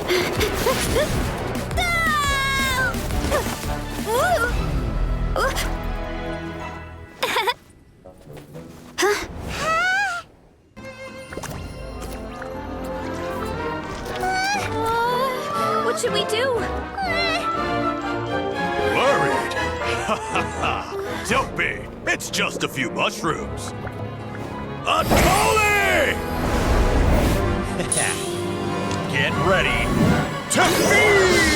What should we do? Worried? Ha ha ha! Don't be! It's just a few mushrooms. A trolley! Get ready to feast!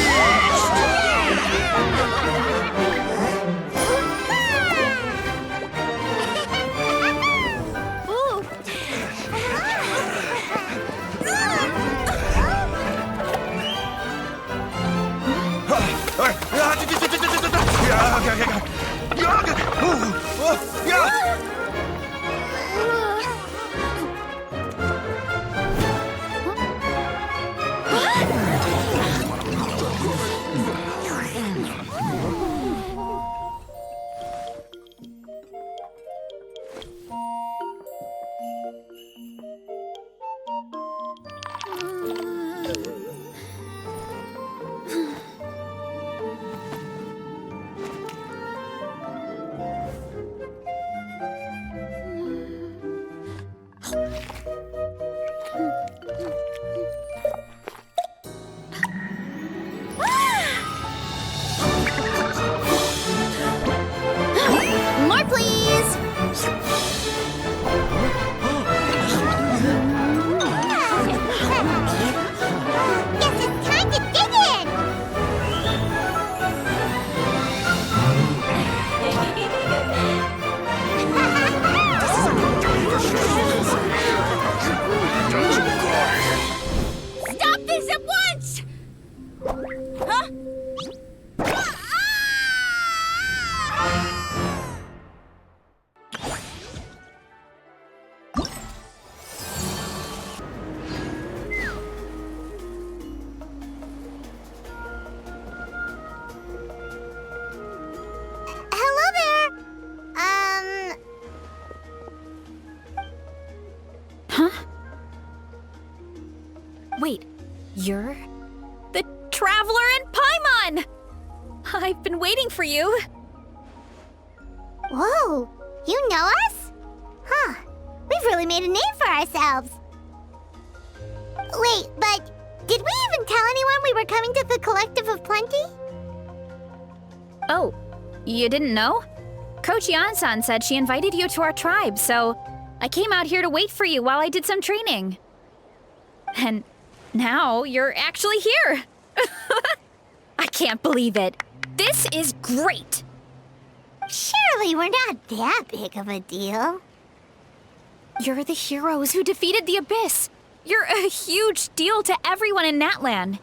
More, please! Guess it's time to dig in! Stop this at once! Huh? Hello there! Huh? Wait, you're the Traveler in Paimon! I've been waiting for you. Whoa, you know us? Huh, we've really made a name for ourselves. Wait, but did we even tell anyone we were coming to the Collective of Plenty? Oh, you didn't know? Coach Iansan said she invited you to our tribe, so I came out here to wait for you while I did some training. And now you're actually here. I can't believe it. This is great. Surely we're not that big of a deal. You're the heroes who defeated the Abyss. You're a huge deal to everyone in Natlan.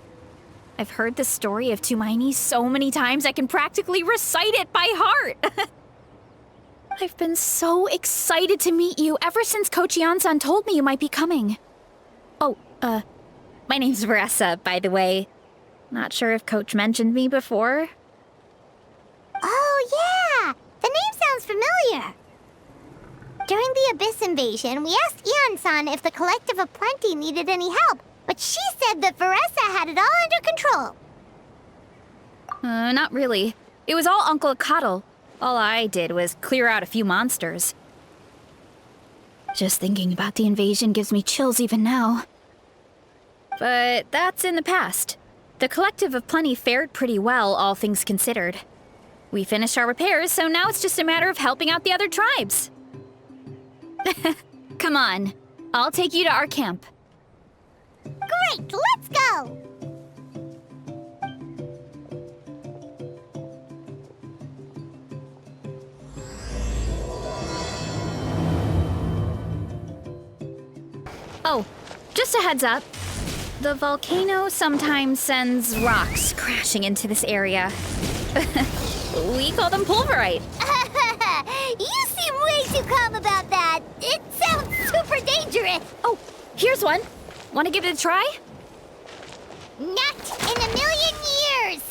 I've heard the story of Tighnari so many times I can practically recite it by heart. I've been so excited to meet you ever since Coach Iansan told me you might be coming. Oh, my name's VARESA, by the way. Not sure if Coach mentioned me before. Oh, yeah! The name sounds familiar. During the Abyss invasion, we asked iansan if the Collective of Plenty needed any help, but she said that VARESA had it all under control. Not really. It was all Uncle Akatl. All I did was clear out a few monsters. Just thinking about the invasion gives me chills even now. But that's in the past. The Collective of Plenty fared pretty well, all things considered. We finished our repairs, so now it's just a matter of helping out the other tribes. Come on, I'll take you to our camp. Great, let's go! Oh, just a heads up. The volcano sometimes sends rocks crashing into this area. We call them pulverite. You seem way too calm about that. It sounds super dangerous. Oh, here's one. Want to give it a try? Not in a million years.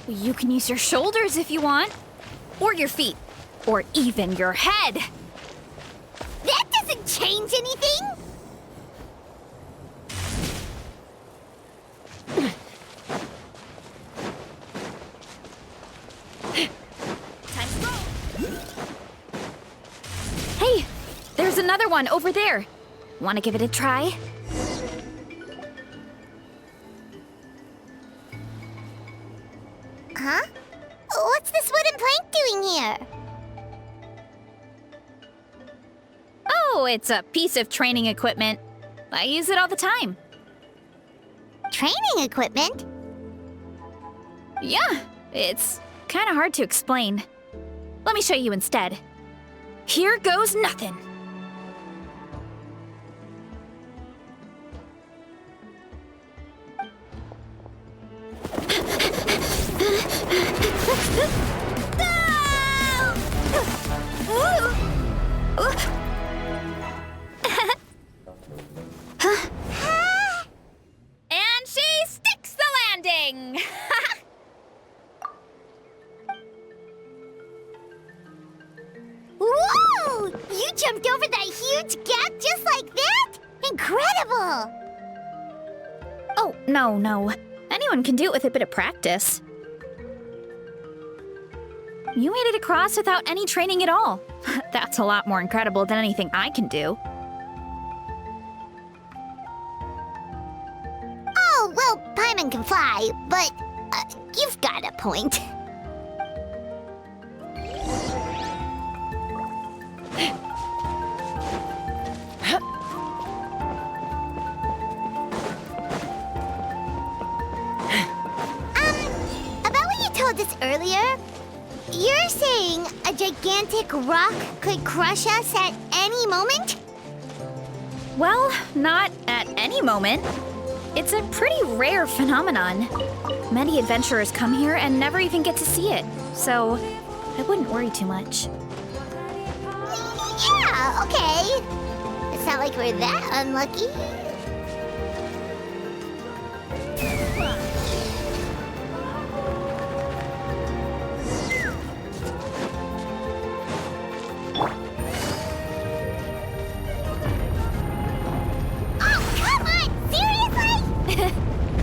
You can use your shoulders if you want. Or your feet. Or even your head. That doesn't change anything. another one over there. Want to give it a try? Huh? What's this wooden plank doing here? Oh, it's a piece of training equipment. I use it all the time. Training equipment? Yeah, it's kind of hard to explain. Let me show you instead. Here goes nothing. And she sticks the landing! Whoa! You jumped over that huge gap just like that? Incredible! Oh, no. Anyone can do it with a bit of practice. You made it across without any training at all. That's a lot more incredible than anything I can do. Oh, well, Paimon can fly, but you've got a point. About what you told us earlier, you're saying a gigantic rock could crush us at any moment? Well, not at any moment. It's a pretty rare phenomenon. Many adventurers come here and never even get to see it, so I wouldn't worry too much. Yeah, okay. It's not like we're that unlucky. Oh, come on! Seriously?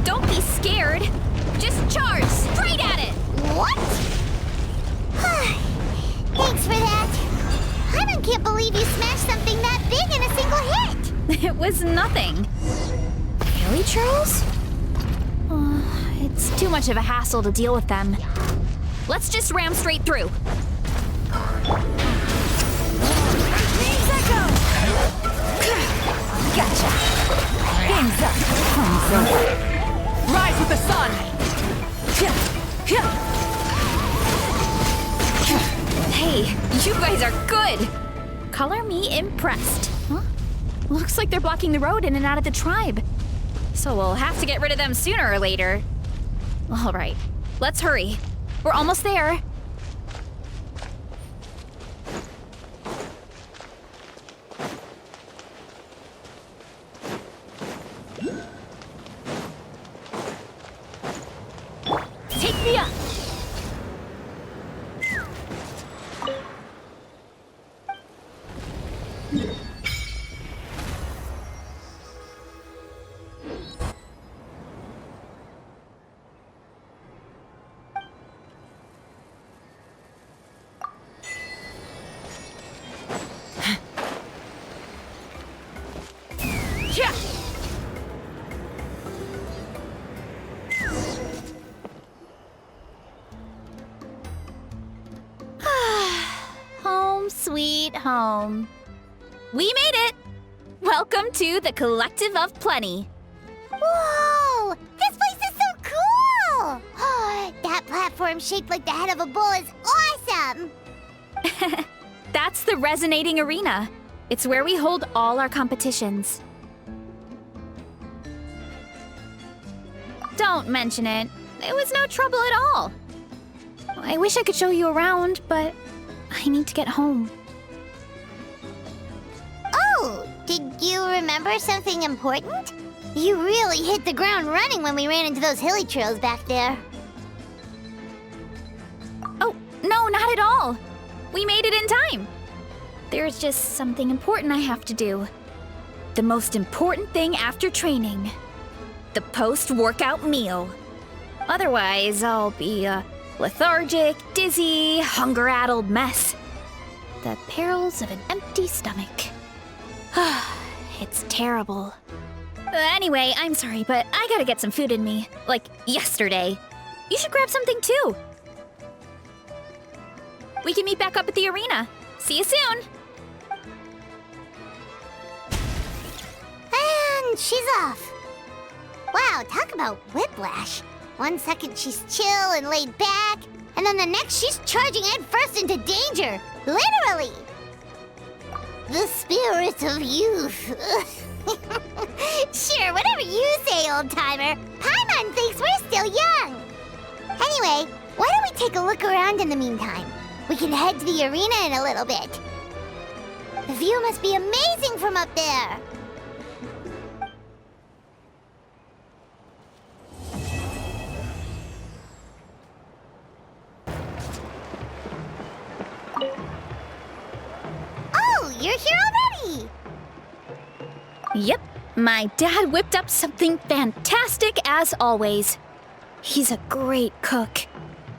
Don't be scared. Just charge straight at it. What? Thanks for that. I can't believe you smashed something that big in a single hit. It was nothing. Really, Charles? It's too much of a hassle to deal with them. Let's just ram straight through. Gotcha. Game's up. Thumbs up. Rise with the sun. Hey, you guys are good. Color me impressed. Huh? Looks like they're blocking the road in and out of the tribe. So we'll have to get rid of them sooner or later. All right, let's hurry. We're almost there. Take me up. Yeah. Home sweet home. We made it! Welcome to the Collective of Plenty. Whoa! This place is so cool! That platform shaped like the head of a bull is awesome! That's the Resonating Arena. It's where we hold all our competitions. Don't mention it. It was no trouble at all. I wish I could show you around, but I need to get home. Oh, did you remember something important? You really hit the ground running when we ran into those hilly trails back there. Oh, no, not at all. We made it in time. There's just something important I have to do. The most important thing after training. The post-workout meal. Otherwise, I'll be a lethargic, dizzy, hunger-addled mess. The perils of an empty stomach. It's terrible. Anyway, I'm sorry, but I gotta get some food in me. Like, yesterday. You should grab something too. We can meet back up at the arena. See you soon! And she's off. Wow, talk about whiplash. 1 second she's chill and laid back, and then the next she's charging headfirst into danger. Literally. The spirit of youth. Sure, whatever you say, old-timer. Paimon thinks we're still young. Anyway, why don't we take a look around in the meantime? We can head to the arena in a little bit. The view must be amazing from up there. Oh, you're here already! Yep, my dad whipped up something fantastic as always. He's a great cook.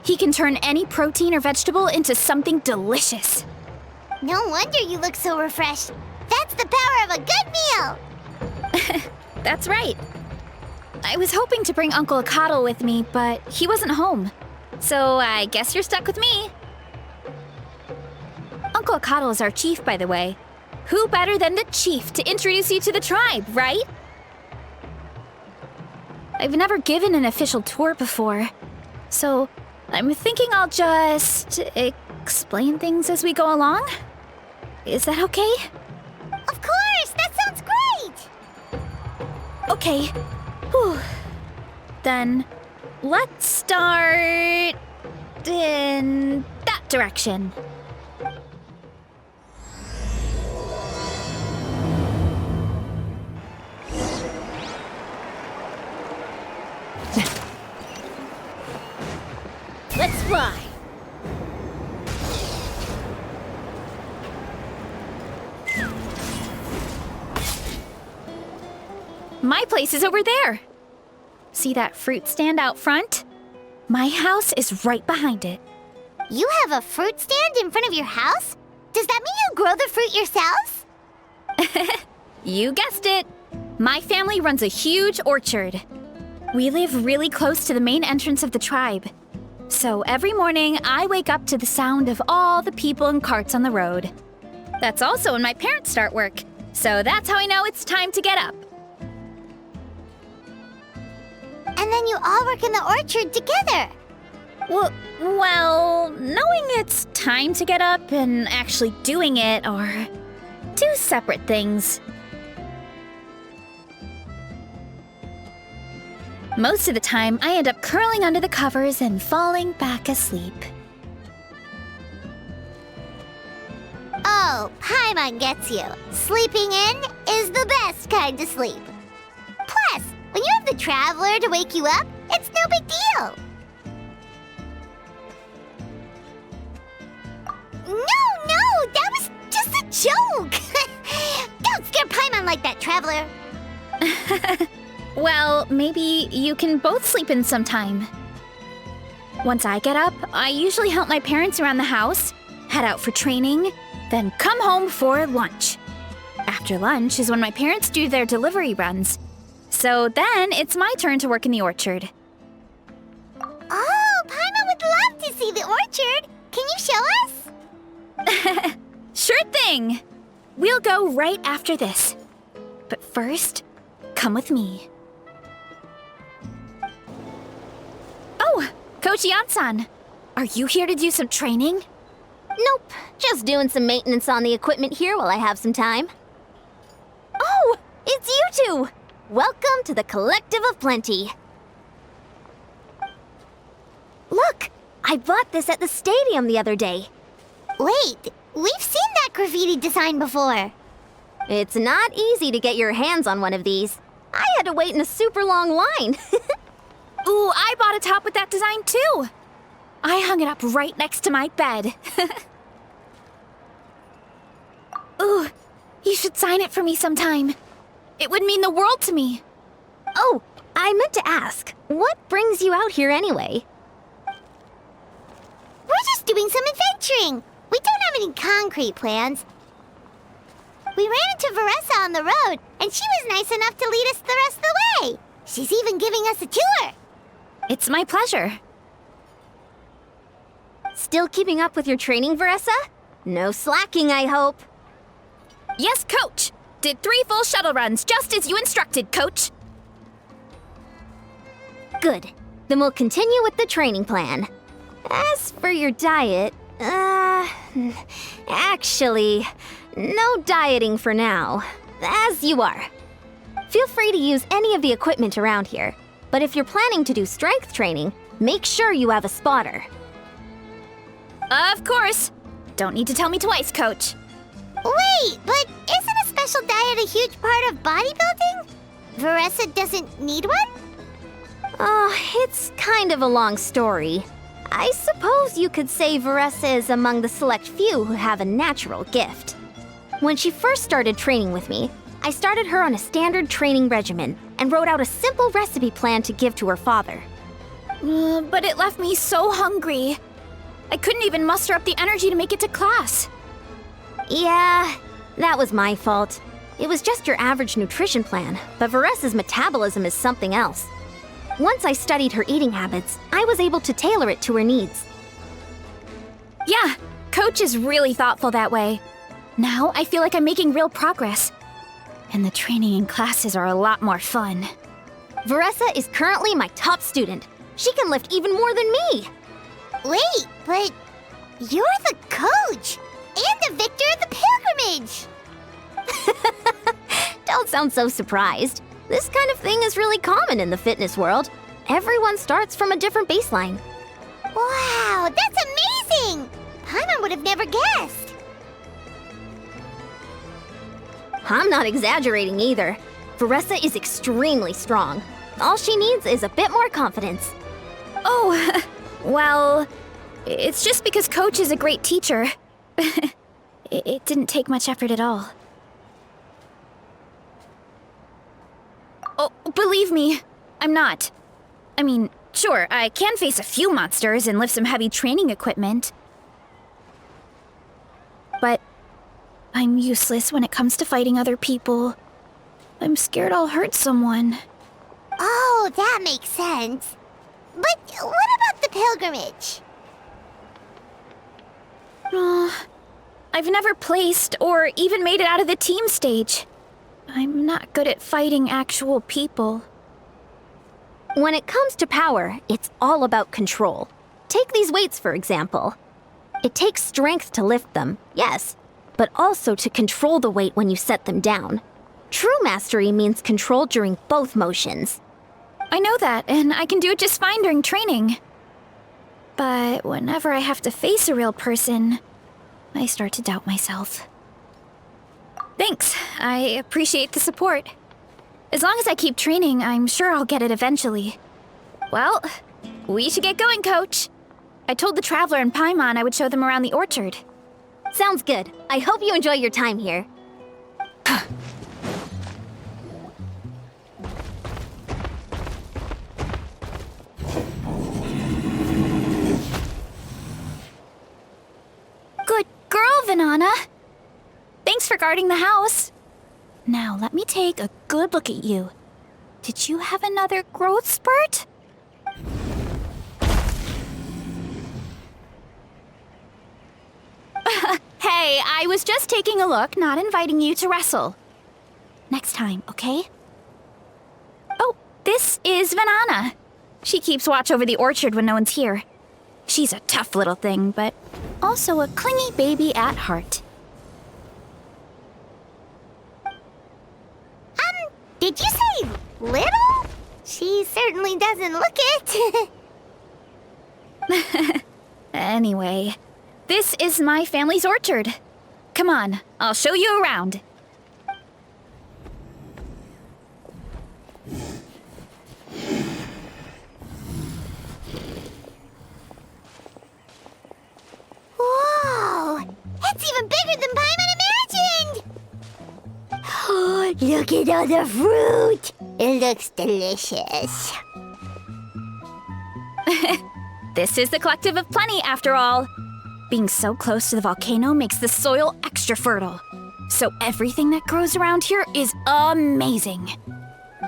He can turn any protein or vegetable into something delicious. No wonder you look so refreshed. That's the power of a good meal! That's right. I was hoping to bring Uncle Akatl with me, but he wasn't home. So I guess you're stuck with me. Uncle Akatl is our chief, by the way. Who better than the chief to introduce you to the tribe, right? I've never given an official tour before, so I'm thinking I'll just explain things as we go along. Is that okay? Of course! That sounds great! Okay. Whew. Then let's start in that direction. Let's fly. My place is over there. See that fruit stand out front? My house is right behind it. You have a fruit stand in front of your house? Does that mean you grow the fruit yourselves? You guessed it. My family runs a huge orchard. We live really close to the main entrance of the tribe. So every morning, I wake up to the sound of all the people and carts on the road. That's also when my parents start work. So that's how I know it's time to get up. And then you all work in the orchard together. Well, knowing it's time to get up and actually doing it are two separate things. Most of the time, I end up curling under the covers and falling back asleep. Oh, Paimon gets you. Sleeping in is the best kind of sleep. Plus, when you have the Traveler to wake you up, it's no big deal. No, that was just a joke. Don't scare Paimon like that, Traveler. Well, maybe you can both sleep in sometime. Once I get up, I usually help my parents around the house, head out for training, then come home for lunch. After lunch is when my parents do their delivery runs. So then it's my turn to work in the orchard. Oh, Paimon would love to see the orchard. Can you show us? Sure thing! We'll go right after this. But first, come with me. Oh, Coach Iansan, are you here to do some training? Nope, just doing some maintenance on the equipment here while I have some time. Oh, it's you two! Welcome to the Collective of Plenty. Look, I bought this at the stadium the other day. Wait, we've seen that graffiti design before. It's not easy to get your hands on one of these. I had to wait in a super long line. Ooh, I bought a top with that design too. I hung it up right next to my bed. Ooh, you should sign it for me sometime. It would mean the world to me. Oh, I meant to ask, what brings you out here anyway? We're just doing some adventuring. We don't have any concrete plans. We ran into VARESA on the road, and she was nice enough to lead us the rest of the way. She's even giving us a tour. It's my pleasure. Still keeping up with your training, VARESA? No slacking, I hope. Yes, Coach! Did 3 full shuttle runs, just as you instructed, Coach. Good. Then we'll continue with the training plan. As for your diet, actually, no dieting for now. As you are. Feel free to use any of the equipment around here, but if you're planning to do strength training, make sure you have a spotter. Of course. Don't need to tell me twice, Coach. Wait, but isn't a special diet a huge part of bodybuilding? VARESA doesn't need one? Oh, it's kind of a long story. I suppose you could say VARESA is among the select few who have a natural gift. When she first started training with me, I started her on a standard training regimen and wrote out a simple recipe plan to give to her father. But it left me so hungry. I couldn't even muster up the energy to make it to class. Yeah, that was my fault. It was just your average nutrition plan, but VARESA's metabolism is something else. Once I studied her eating habits, I was able to tailor it to her needs. Yeah, Coach is really thoughtful that way. Now I feel like I'm making real progress. And the training and classes are a lot more fun. VARESA is currently my top student. She can lift even more than me. Wait, but you're the coach and the victor of the pilgrimage. Don't sound so surprised. This kind of thing is really common in the fitness world. Everyone starts from a different baseline. Wow, that's amazing! Paimon would have never guessed. I'm not exaggerating either. VARESA is extremely strong. All she needs is a bit more confidence. Oh, well, it's just because Coach is a great teacher. It didn't take much effort at all. Oh, believe me, I'm not. I mean, sure, I can face a few monsters and lift some heavy training equipment. But I'm useless when it comes to fighting other people. I'm scared I'll hurt someone. Oh, that makes sense. But what about the pilgrimage? I've never placed or even made it out of the team stage. I'm not good at fighting actual people. When it comes to power, it's all about control. Take these weights, for example. It takes strength to lift them, yes, but also to control the weight when you set them down. True mastery means control during both motions. I know that, and I can do it just fine during training. But whenever I have to face a real person, I start to doubt myself. Thanks, I appreciate the support. As long as I keep training, I'm sure I'll get it eventually. Well, we should get going, Coach. I told the Traveler and Paimon I would show them around the orchard. Sounds good. I hope you enjoy your time here. Good girl, Vanana. Thanks for guarding the house. Now, let me take a good look at you. Did you have another growth spurt? Hey, I was just taking a look, not inviting you to wrestle. Next time, okay? Oh, this is Vanana. She keeps watch over the orchard when no one's here. She's a tough little thing, but also a clingy baby at heart. Did you say little? She certainly doesn't look it. Anyway, this is my family's orchard. Come on, I'll show you around. Whoa! It's even bigger than Paimon imagined! Oh, look at all the fruit! It looks delicious. This is the Collective of Plenty, after all. Being so close to the volcano makes the soil extra fertile. so everything that grows around here is amazing.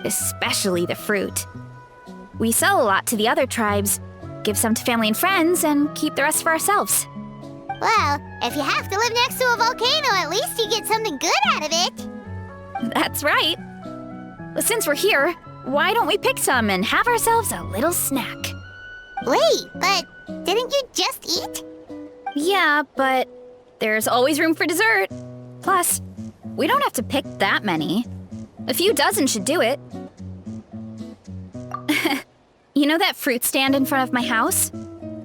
Especially the fruit. We sell a lot to the other tribes, give some to family and friends, and keep the rest for ourselves. Well, if you have to live next to a volcano, at least you get something good out of it. That's right. Since we're here, why don't we pick some and have ourselves a little snack? Wait, but didn't you just eat? Yeah, but there's always room for dessert. Plus, we don't have to pick that many. A few dozen should do it. You know that fruit stand in front of my house?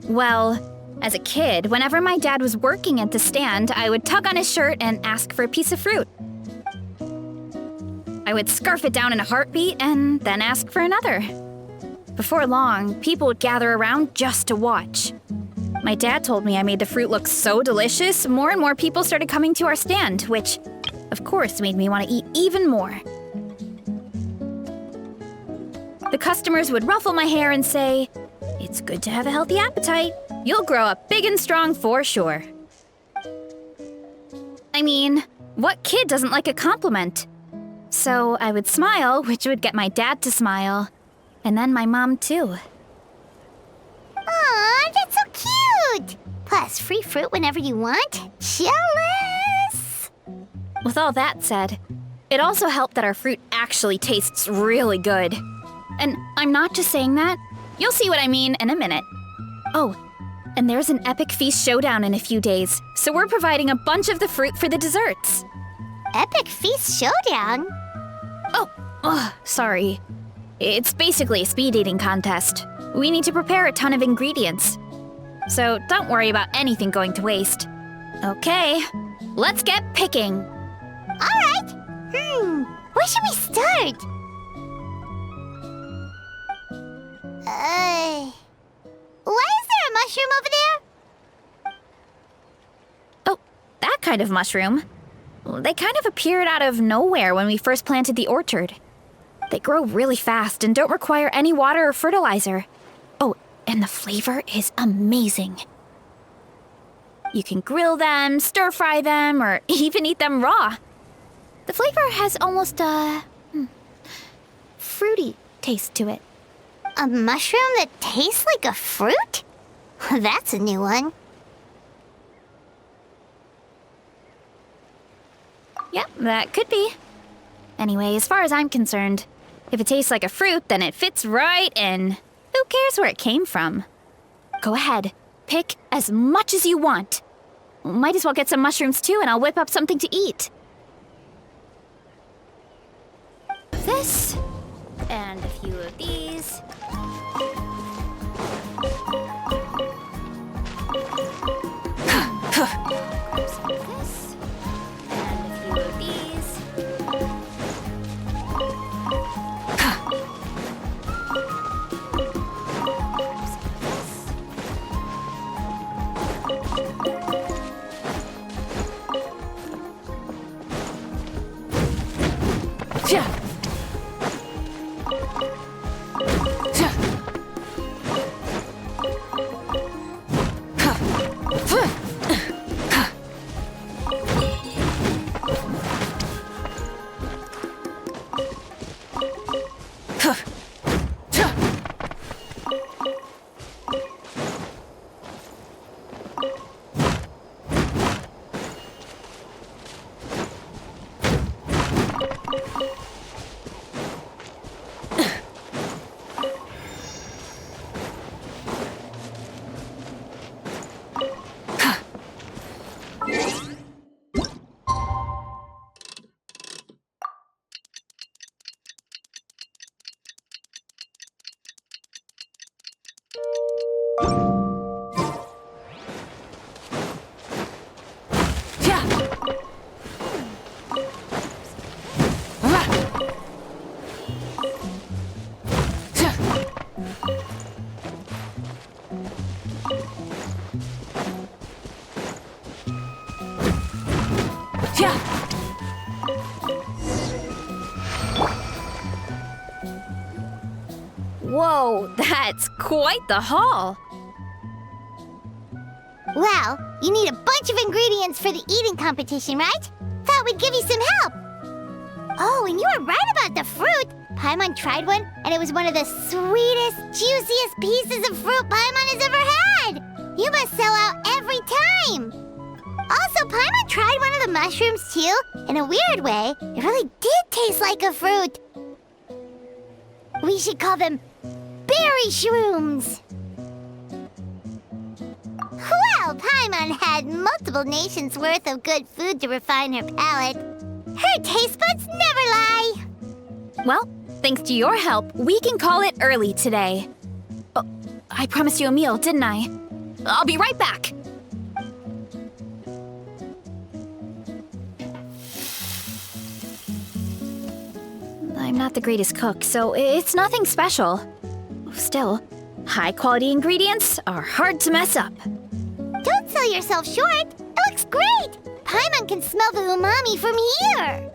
Well, as a kid, whenever my dad was working at the stand, I would tug on his shirt and ask for a piece of fruit. I would scarf it down in a heartbeat and then ask for another. Before long, people would gather around just to watch. My dad told me I made the fruit look so delicious, more and more people started coming to our stand, which, of course, made me want to eat even more. The customers would ruffle my hair and say, "It's good to have a healthy appetite. You'll grow up big and strong for sure." I mean, what kid doesn't like a compliment? So I would smile, which would get my dad to smile, and then my mom too. Aw, that's so cute! Plus, free fruit whenever you want. Jealous! With all that said, it also helped that our fruit actually tastes really good. And I'm not just saying that. You'll see what I mean in a minute. Oh, and there's an epic feast showdown in a few days, so we're providing a bunch of the fruit for the desserts. Epic Feast Showdown? Oh, sorry. It's basically a speed eating contest. We need to prepare a ton of ingredients. So don't worry about anything going to waste. Okay, let's get picking. Alright! Where should we start? Why is there a mushroom over there? Oh, that kind of mushroom. They kind of appeared out of nowhere when we first planted the orchard. They grow really fast and don't require any water or fertilizer. Oh, and the flavor is amazing. You can grill them, stir-fry them, or even eat them raw. The flavor has almost a fruity taste to it. A mushroom that tastes like a fruit? That's a new one. Yep, that could be. Anyway, as far as I'm concerned, if it tastes like a fruit, then it fits right in. Who cares where it came from? Go ahead, pick as much as you want. Might as well get some mushrooms too, and I'll whip up something to eat. This, and a few of these. Some of this, and a few of these. Whoa, that's quite the haul. Well, you need a bunch of ingredients for the eating competition, right? Thought we'd give you some help. Oh, and you were right about the fruit. Paimon tried one, and it was one of the sweetest, juiciest pieces of fruit Paimon has ever had. You must sell out every time. Also, Paimon tried one of the mushrooms too. In a weird way, it really did taste like a fruit. We should call them berry shrooms. Well, Paimon had multiple nations' worth of good food to refine her palate. Her taste buds never lie. Well, thanks to your help, we can call it early today. Oh, I promised you a meal, didn't I? I'll be right back. I'm not the greatest cook, so it's nothing special. Still, high-quality ingredients are hard to mess up. Don't sell yourself short. It looks great. Paimon can smell the umami from here.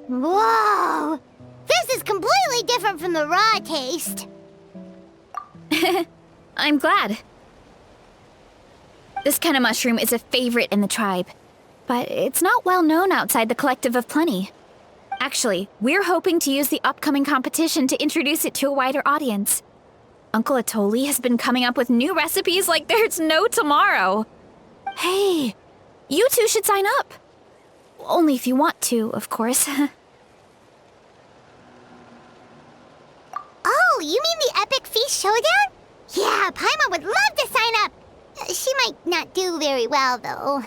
Whoa! This is completely different from the raw taste. I'm glad. This kind of mushroom is a favorite in the tribe, but it's not well known outside the Collective of Plenty. Actually, we're hoping to use the upcoming competition to introduce it to a wider audience. Uncle Atoli has been coming up with new recipes like there's no tomorrow. Hey, you two should sign up. Only if you want to, of course. Oh, you mean the Epic Feast Showdown? Yeah, Paimon would love to sign up. She might not do very well, though.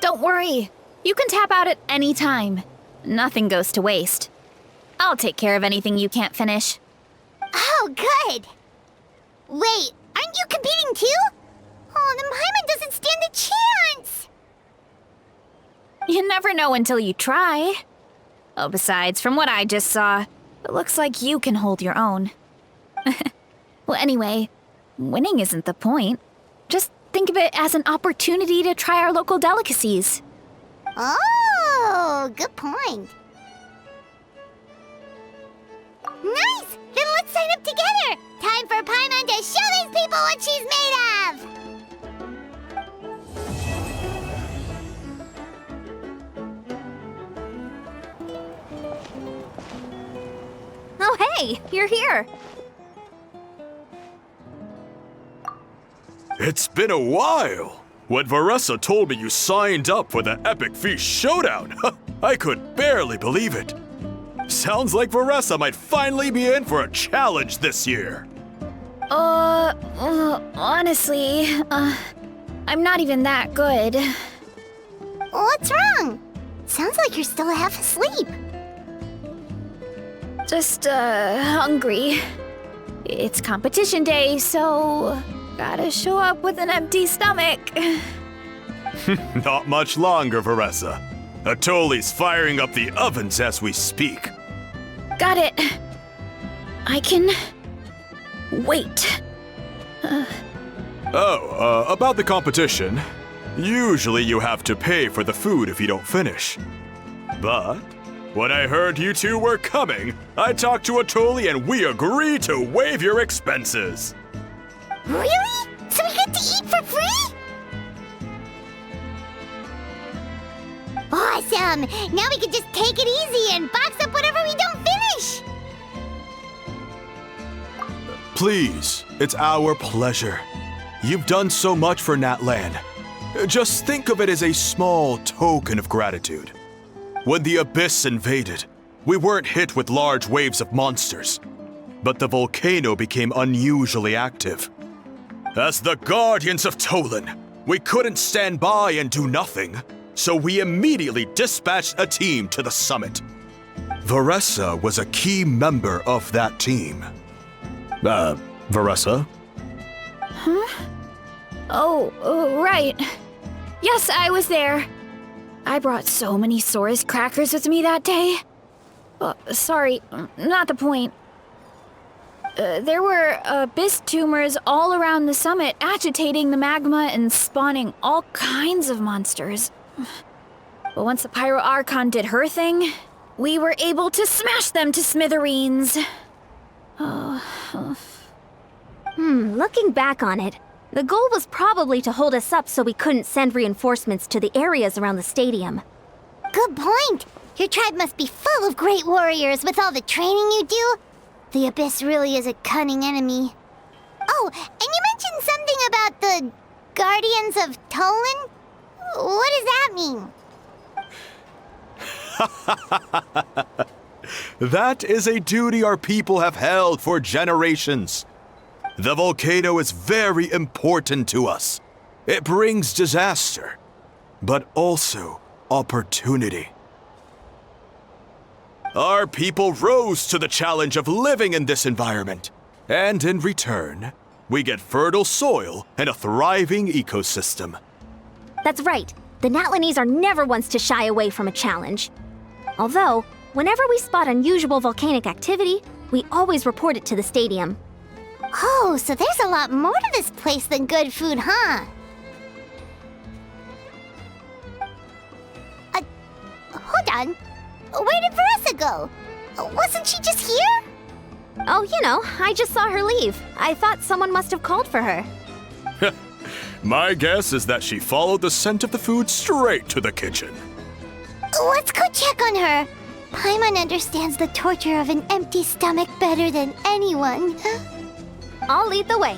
Don't worry. You can tap out at any time. Nothing goes to waste. I'll take care of anything you can't finish. Oh, good. Wait, aren't you competing too? Oh, then Paimon doesn't stand a chance. You never know until you try. Oh, besides, from what I just saw, it looks like you can hold your own. Well, anyway, winning isn't the point. Just think of it as an opportunity to try our local delicacies. Oh, good point. Nice! Then let's sign up together! Time for Paimon to show these people what she's made of! Oh, hey, you're here. It's been a while. When VARESA told me you signed up for the Epic Feast Showdown, I could barely believe it. Sounds like VARESA might finally be in for a challenge this year. Honestly, I'm not even that good. What's wrong? Sounds like you're still half asleep. Just, hungry. It's competition day, so gotta show up with an empty stomach. Not much longer, VARESA. Atoli's firing up the ovens as we speak. Got it. I can wait. About the competition. Usually you have to pay for the food if you don't finish. But when I heard you two were coming, I talked to Atoli and we agreed to waive your expenses. Really? So we get to eat for free? Awesome! Now we can just take it easy and box up whatever we don't finish! Please, it's our pleasure. You've done so much for Natlan. Just think of it as a small token of gratitude. When the Abyss invaded, we weren't hit with large waves of monsters, but the volcano became unusually active. As the Guardians of Tolan, we couldn't stand by and do nothing, so we immediately dispatched a team to the summit. VARESA was a key member of that team. VARESA? Huh? Oh, right. Yes, I was there. I brought so many Sora's crackers with me that day. Sorry, not the point. There were abyss tumors all around the summit, agitating the magma and spawning all kinds of monsters. But once the Pyro Archon did her thing, we were able to smash them to smithereens. Looking back on it, The goal was probably to hold us up so we couldn't send reinforcements to the areas around the stadium. Good point. Your tribe must be full of great warriors with all the training you do. The Abyss really is a cunning enemy. Oh, and you mentioned something about the Guardians of Tolan? What does that mean? That is a duty our people have held for generations. The volcano is very important to us. It brings disaster, but also opportunity. Our people rose to the challenge of living in this environment, and in return, we get fertile soil and a thriving ecosystem. That's right. The Natlanese are never ones to shy away from a challenge. Although, whenever we spot unusual volcanic activity, we always report it to the stadium. Oh, so there's a lot more to this place than good food, huh? Hold on. Where did VARESA go? Wasn't she just here? Oh, you know, I just saw her leave. I thought someone must have called for her. My guess is that she followed the scent of the food straight to the kitchen. Let's go check on her. Paimon understands the torture of an empty stomach better than anyone. I'll lead the way.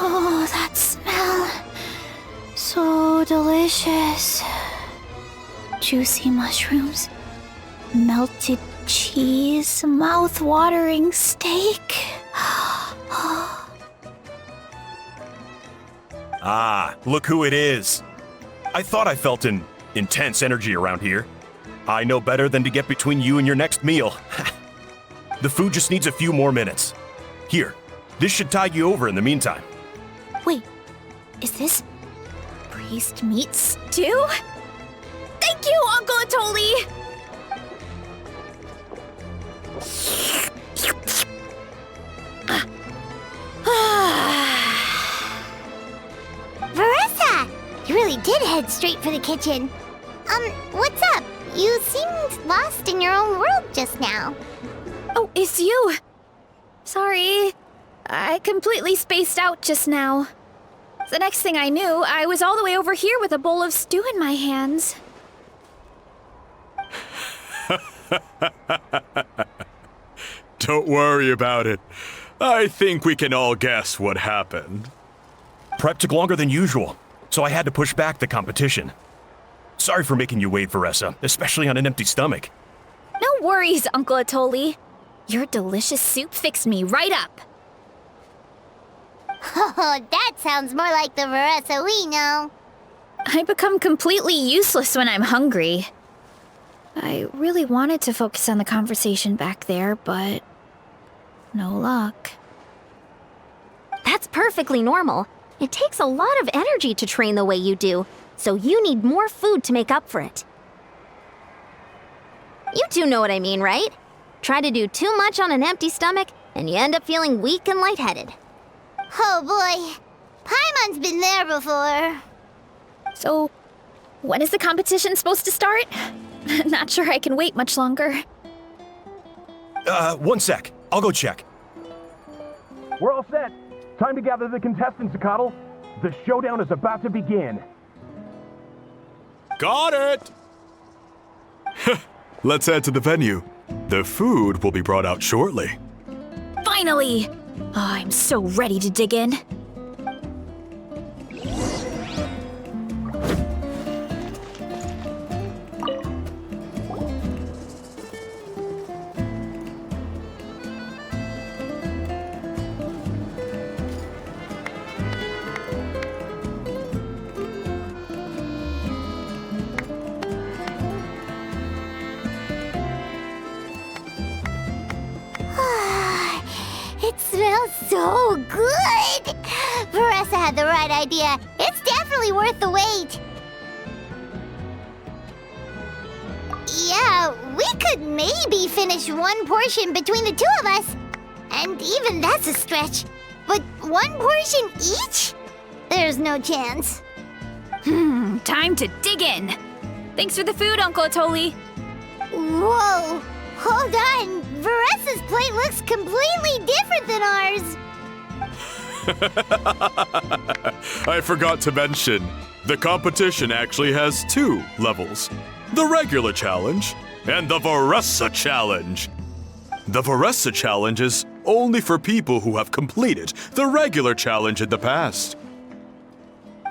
Oh, that smell. So delicious. Juicy mushrooms, melted cheese, mouth-watering steak. Ah, look who it is. I thought I felt an intense energy around here. I know better than to get between you and your next meal. The food just needs a few more minutes. Here, this should tide you over in the meantime. Wait, is this priest meat stew? Thank you, Uncle Atoli! VARESA! You really did head straight for the kitchen. What's up? You seemed lost in your own world just now. Oh, it's you. Sorry. I completely spaced out just now. The next thing I knew, I was all the way over here with a bowl of stew in my hands. Don't worry about it. I think we can all guess what happened. Prep took longer than usual, so I had to push back the competition. Sorry for making you wait, VARESA, especially on an empty stomach. No worries, Uncle Atoli. Your delicious soup fixed me right up. Oh, that sounds more like the VARESA we know. I become completely useless when I'm hungry. I really wanted to focus on the conversation back there, but no luck. That's perfectly normal. It takes a lot of energy to train the way you do, so you need more food to make up for it. You two know what I mean, right? Try to do too much on an empty stomach, and you end up feeling weak and lightheaded. Oh boy, Paimon's been there before. So, when is the competition supposed to start? Not sure I can wait much longer. 1 sec. I'll go check. We're all set. Time to gather the contestants, Zacatl. The showdown is about to begin. Got it! Let's head to the venue. The food will be brought out shortly. Finally! Oh, I'm so ready to dig in. It smells so good! VARESA had the right idea. It's definitely worth the wait. Yeah, we could maybe finish one portion between the two of us. And even that's a stretch. But one portion each? There's no chance. Time to dig in. Thanks for the food, Uncle Atoli. Whoa! Hold on! Varesa's plate looks completely different than ours! I forgot to mention, the competition actually has 2 levels. The regular challenge and the VARESA challenge. The VARESA challenge is only for people who have completed the regular challenge in the past.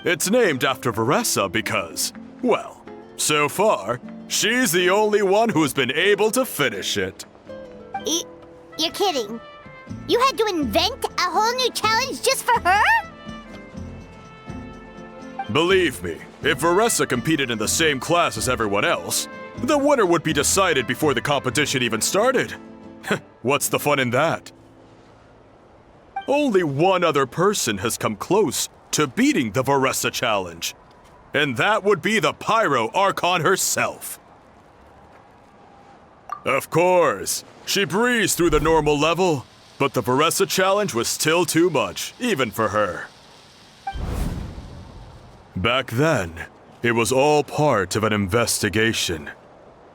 It's named after VARESA because, well, so far, she's the only one who's been able to finish it. You're kidding. You had to invent a whole new challenge just for her? Believe me, if VARESA competed in the same class as everyone else, the winner would be decided before the competition even started. What's the fun in that? Only one other person has come close to beating the VARESA challenge, and that would be the Pyro Archon herself. Of course, she breezed through the normal level, but the VARESA challenge was still too much, even for her. Back then, it was all part of an investigation.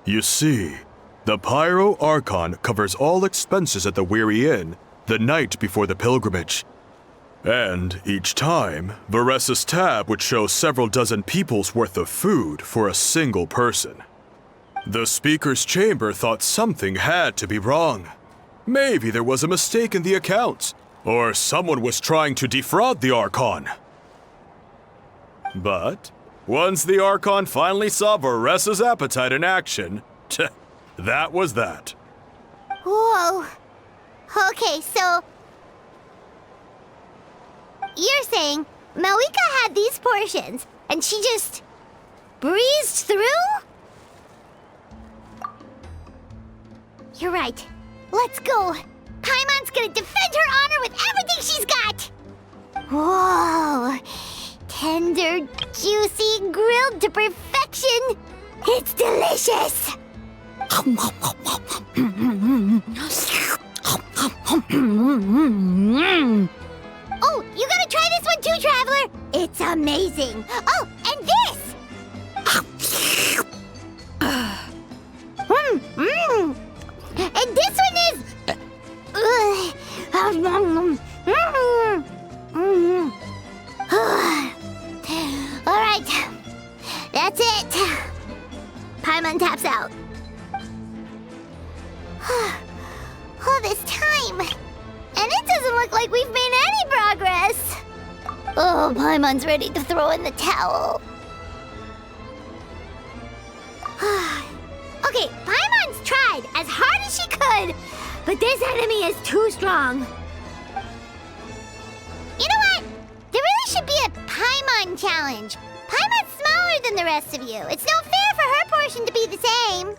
You see, the Pyro Archon covers all expenses at the Weary Inn the night before the pilgrimage. And each time, VARESA's tab would show several dozen people's worth of food for a single person. The speaker's chamber thought something had to be wrong. Maybe there was a mistake in the accounts, or someone was trying to defraud the Archon. But once the Archon finally saw VARESA's appetite in action, that was that. Whoa. Okay, so... You're saying Mavuika had these portions, and she just breezed through? You're right. Let's go. Paimon's gonna defend her honor with everything she's got! Whoa! Tender, juicy, grilled to perfection! It's delicious! Oh, you gotta try this one too, Traveler! It's amazing! Oh, and this! And this one is... Alright, that's it. Paimon taps out. All this time, and it doesn't look like we've made any progress. Oh, Paimon's ready to throw in the towel. Okay, Paimon's tried as hard as she could, but this enemy is too strong. You know what? There really should be a Paimon challenge. Paimon's smaller than the rest of you. It's no fair for her portion to be the same.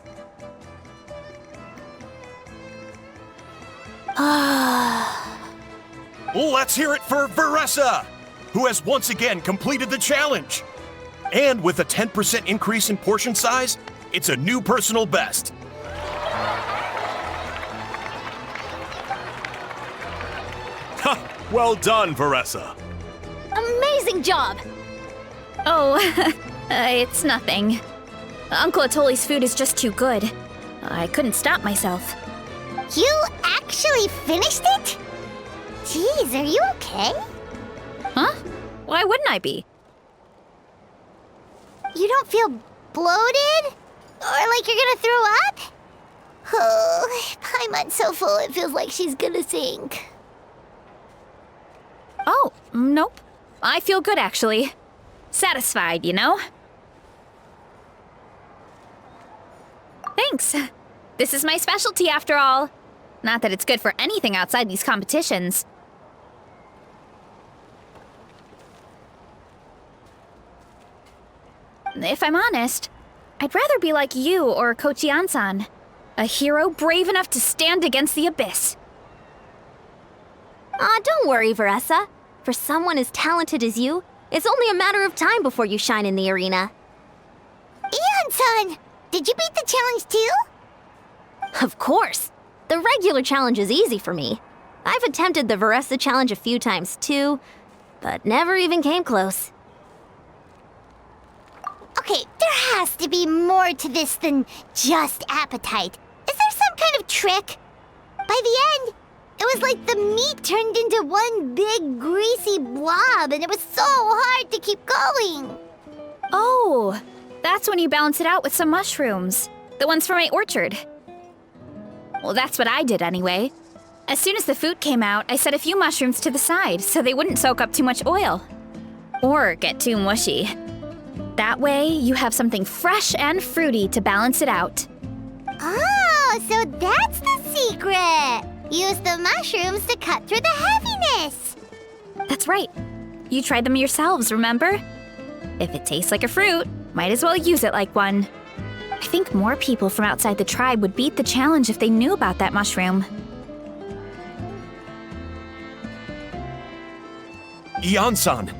Let's hear it for VARESA, who has once again completed the challenge. And with a 10% increase in portion size, it's a new personal best. Well done, VARESA. Amazing job! Oh, it's nothing. Uncle Atoli's food is just too good. I couldn't stop myself. You actually finished it? Jeez, are you okay? Huh? Why wouldn't I be? You don't feel bloated? Or like you're gonna throw up? Oh, Paimon's so full it feels like she's gonna sink. Oh, nope. I feel good, actually. Satisfied, you know? Thanks. This is my specialty, after all. Not that it's good for anything outside these competitions. If I'm honest, I'd rather be like you or Coach Iansan, a hero brave enough to stand against the abyss. Don't worry, VARESA. For someone as talented as you, it's only a matter of time before you shine in the arena. Iansan, did you beat the challenge too? Of course. The regular challenge is easy for me. I've attempted the VARESA challenge a few times too, but never even came close. Okay, there has to be more to this than just appetite. Is there some kind of trick? By the end, it was like the meat turned into one big greasy blob, and it was so hard to keep going. Oh, that's when you balance it out with some mushrooms. The ones from my orchard. Well, that's what I did anyway. As soon as the food came out, I set a few mushrooms to the side so they wouldn't soak up too much oil. Or get too mushy. That way, you have something fresh and fruity to balance it out. Oh, so that's the secret! Use the mushrooms to cut through the heaviness! That's right. You tried them yourselves, remember? If it tastes like a fruit, might as well use it like one. I think more people from outside the tribe would beat the challenge if they knew about that mushroom. Iansan,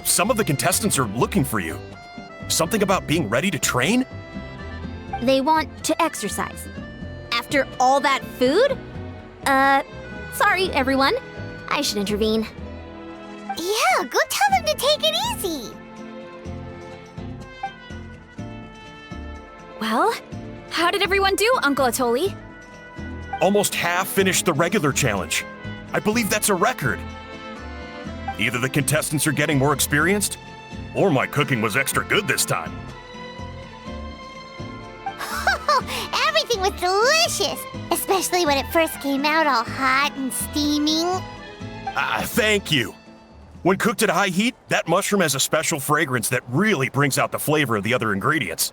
some of the contestants are looking for you. Something about being ready to train? They want to exercise. After all that food? Sorry, everyone. I should intervene. Yeah, go tell them to take it easy! Well, how did everyone do, Uncle Atoli? Almost half finished the regular challenge. I believe that's a record. Either the contestants are getting more experienced, or my cooking was extra good this time. Everything was delicious! Especially when it first came out all hot and steaming. Thank you. When cooked at high heat, that mushroom has a special fragrance that really brings out the flavor of the other ingredients.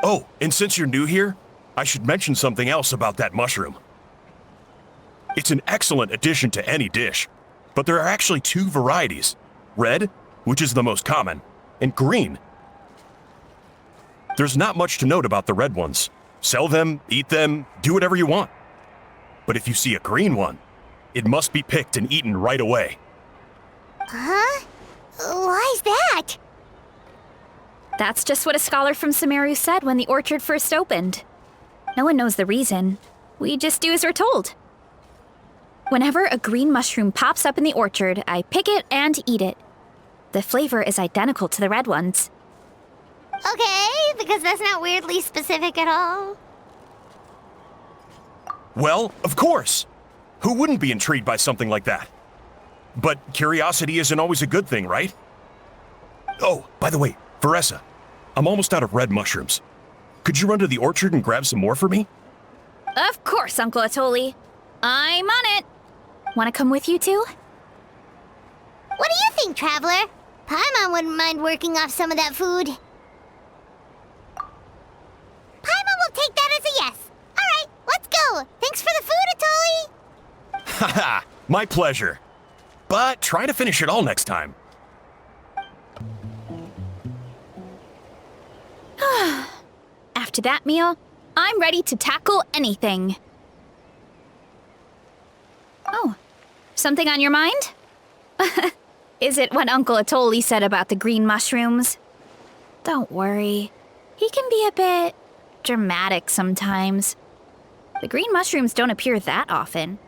Oh, and since you're new here, I should mention something else about that mushroom. It's an excellent addition to any dish, but there are actually two varieties. Red, which is the most common, and green. There's not much to note about the red ones. Sell them, eat them, do whatever you want. But if you see a green one, it must be picked and eaten right away. Huh? Why's that? That's just what a scholar from Sumeru said when the orchard first opened. No one knows the reason. We just do as we're told. Whenever a green mushroom pops up in the orchard, I pick it and eat it. The flavor is identical to the red ones. Okay, because that's not weirdly specific at all. Well, of course. Who wouldn't be intrigued by something like that? But curiosity isn't always a good thing, right? Oh, by the way, VARESA, I'm almost out of red mushrooms. Could you run to the orchard and grab some more for me? Of course, Uncle Atoli. I'm on it. Want to come with you too? What do you think, Traveler? Paimon wouldn't mind working off some of that food. Paimon will take that as a yes. All right, let's go. Thanks for the food, Atoli. Haha, my pleasure. But try to finish it all next time. After that meal, I'm ready to tackle anything. Oh, something on your mind? Is it what Uncle Atoli said about the green mushrooms? Don't worry. He can be a bit dramatic sometimes. The green mushrooms don't appear that often.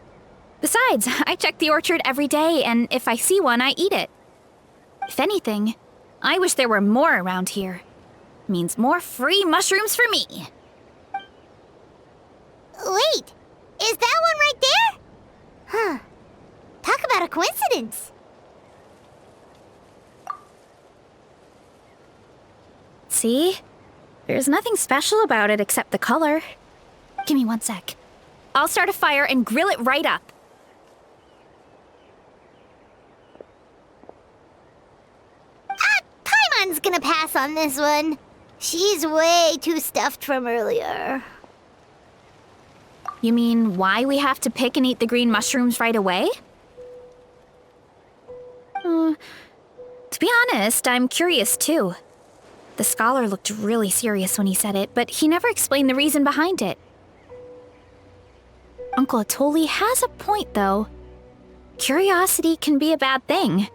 Besides, I check the orchard every day, and if I see one, I eat it. If anything, I wish there were more around here. Means more free mushrooms for me. Wait, is that one right there? Huh. Talk about a coincidence. See? There's nothing special about it except the color. Give me 1 sec. I'll start a fire and grill it right up. Paimon's gonna pass on this one. She's way too stuffed from earlier. You mean why we have to pick and eat the green mushrooms right away? To be honest, I'm curious too. The scholar looked really serious when he said it, but he never explained the reason behind it. Uncle Atoli has a point, though. Curiosity can be a bad thing.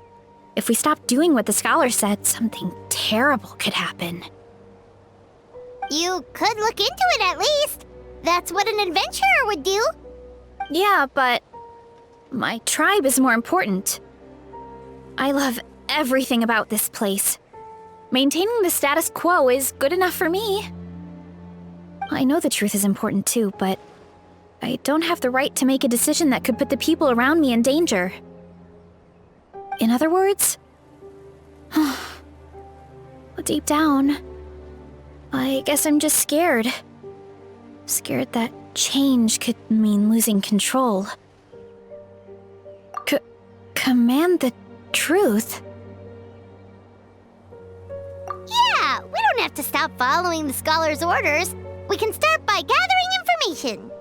If we stop doing what the scholar said, something terrible could happen. You could look into it at least. That's what an adventurer would do. Yeah, but My tribe is more important. I love everything about this place. Maintaining the status quo is good enough for me. I know the truth is important too, but I don't have the right to make a decision that could put the people around me in danger. In other words, deep down, I guess I'm just scared. Scared that change could mean losing control. Command the truth? Yeah, we don't have to stop following the scholar's orders. We can start by gathering information.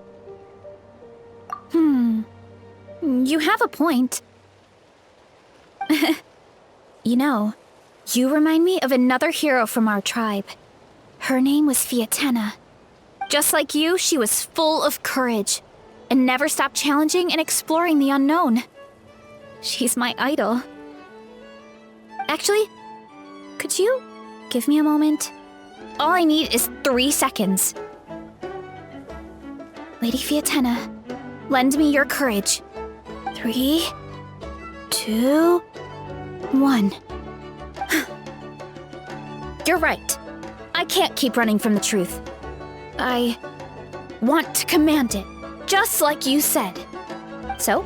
You have a point. You know, you remind me of another hero from our tribe. Her name was Fiatena. Just like you, she was full of courage and never stopped challenging and exploring the unknown. She's my idol. Actually, could you give me a moment? All I need is 3 seconds. Lady Fiatena, lend me your courage. 3, 2, 1. You're right. I can't keep running from the truth. I want to command it, just like you said. So,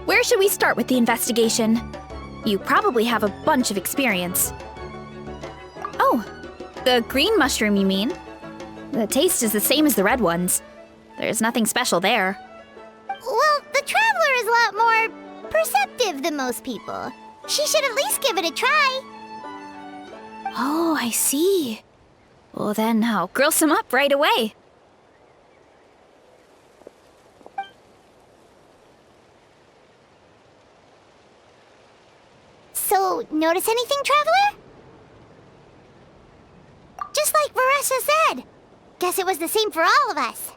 where should we start with the investigation? You probably have a bunch of experience. Oh, the green mushroom, you mean? The taste is the same as the red ones. There's nothing special there. Well, the Traveler is a lot more perceptive than most people. She should at least give it a try. Oh, I see. Well then, I'll grill some up right away. So, notice anything, Traveler? Just like VARESA said. Guess it was the same for all of us.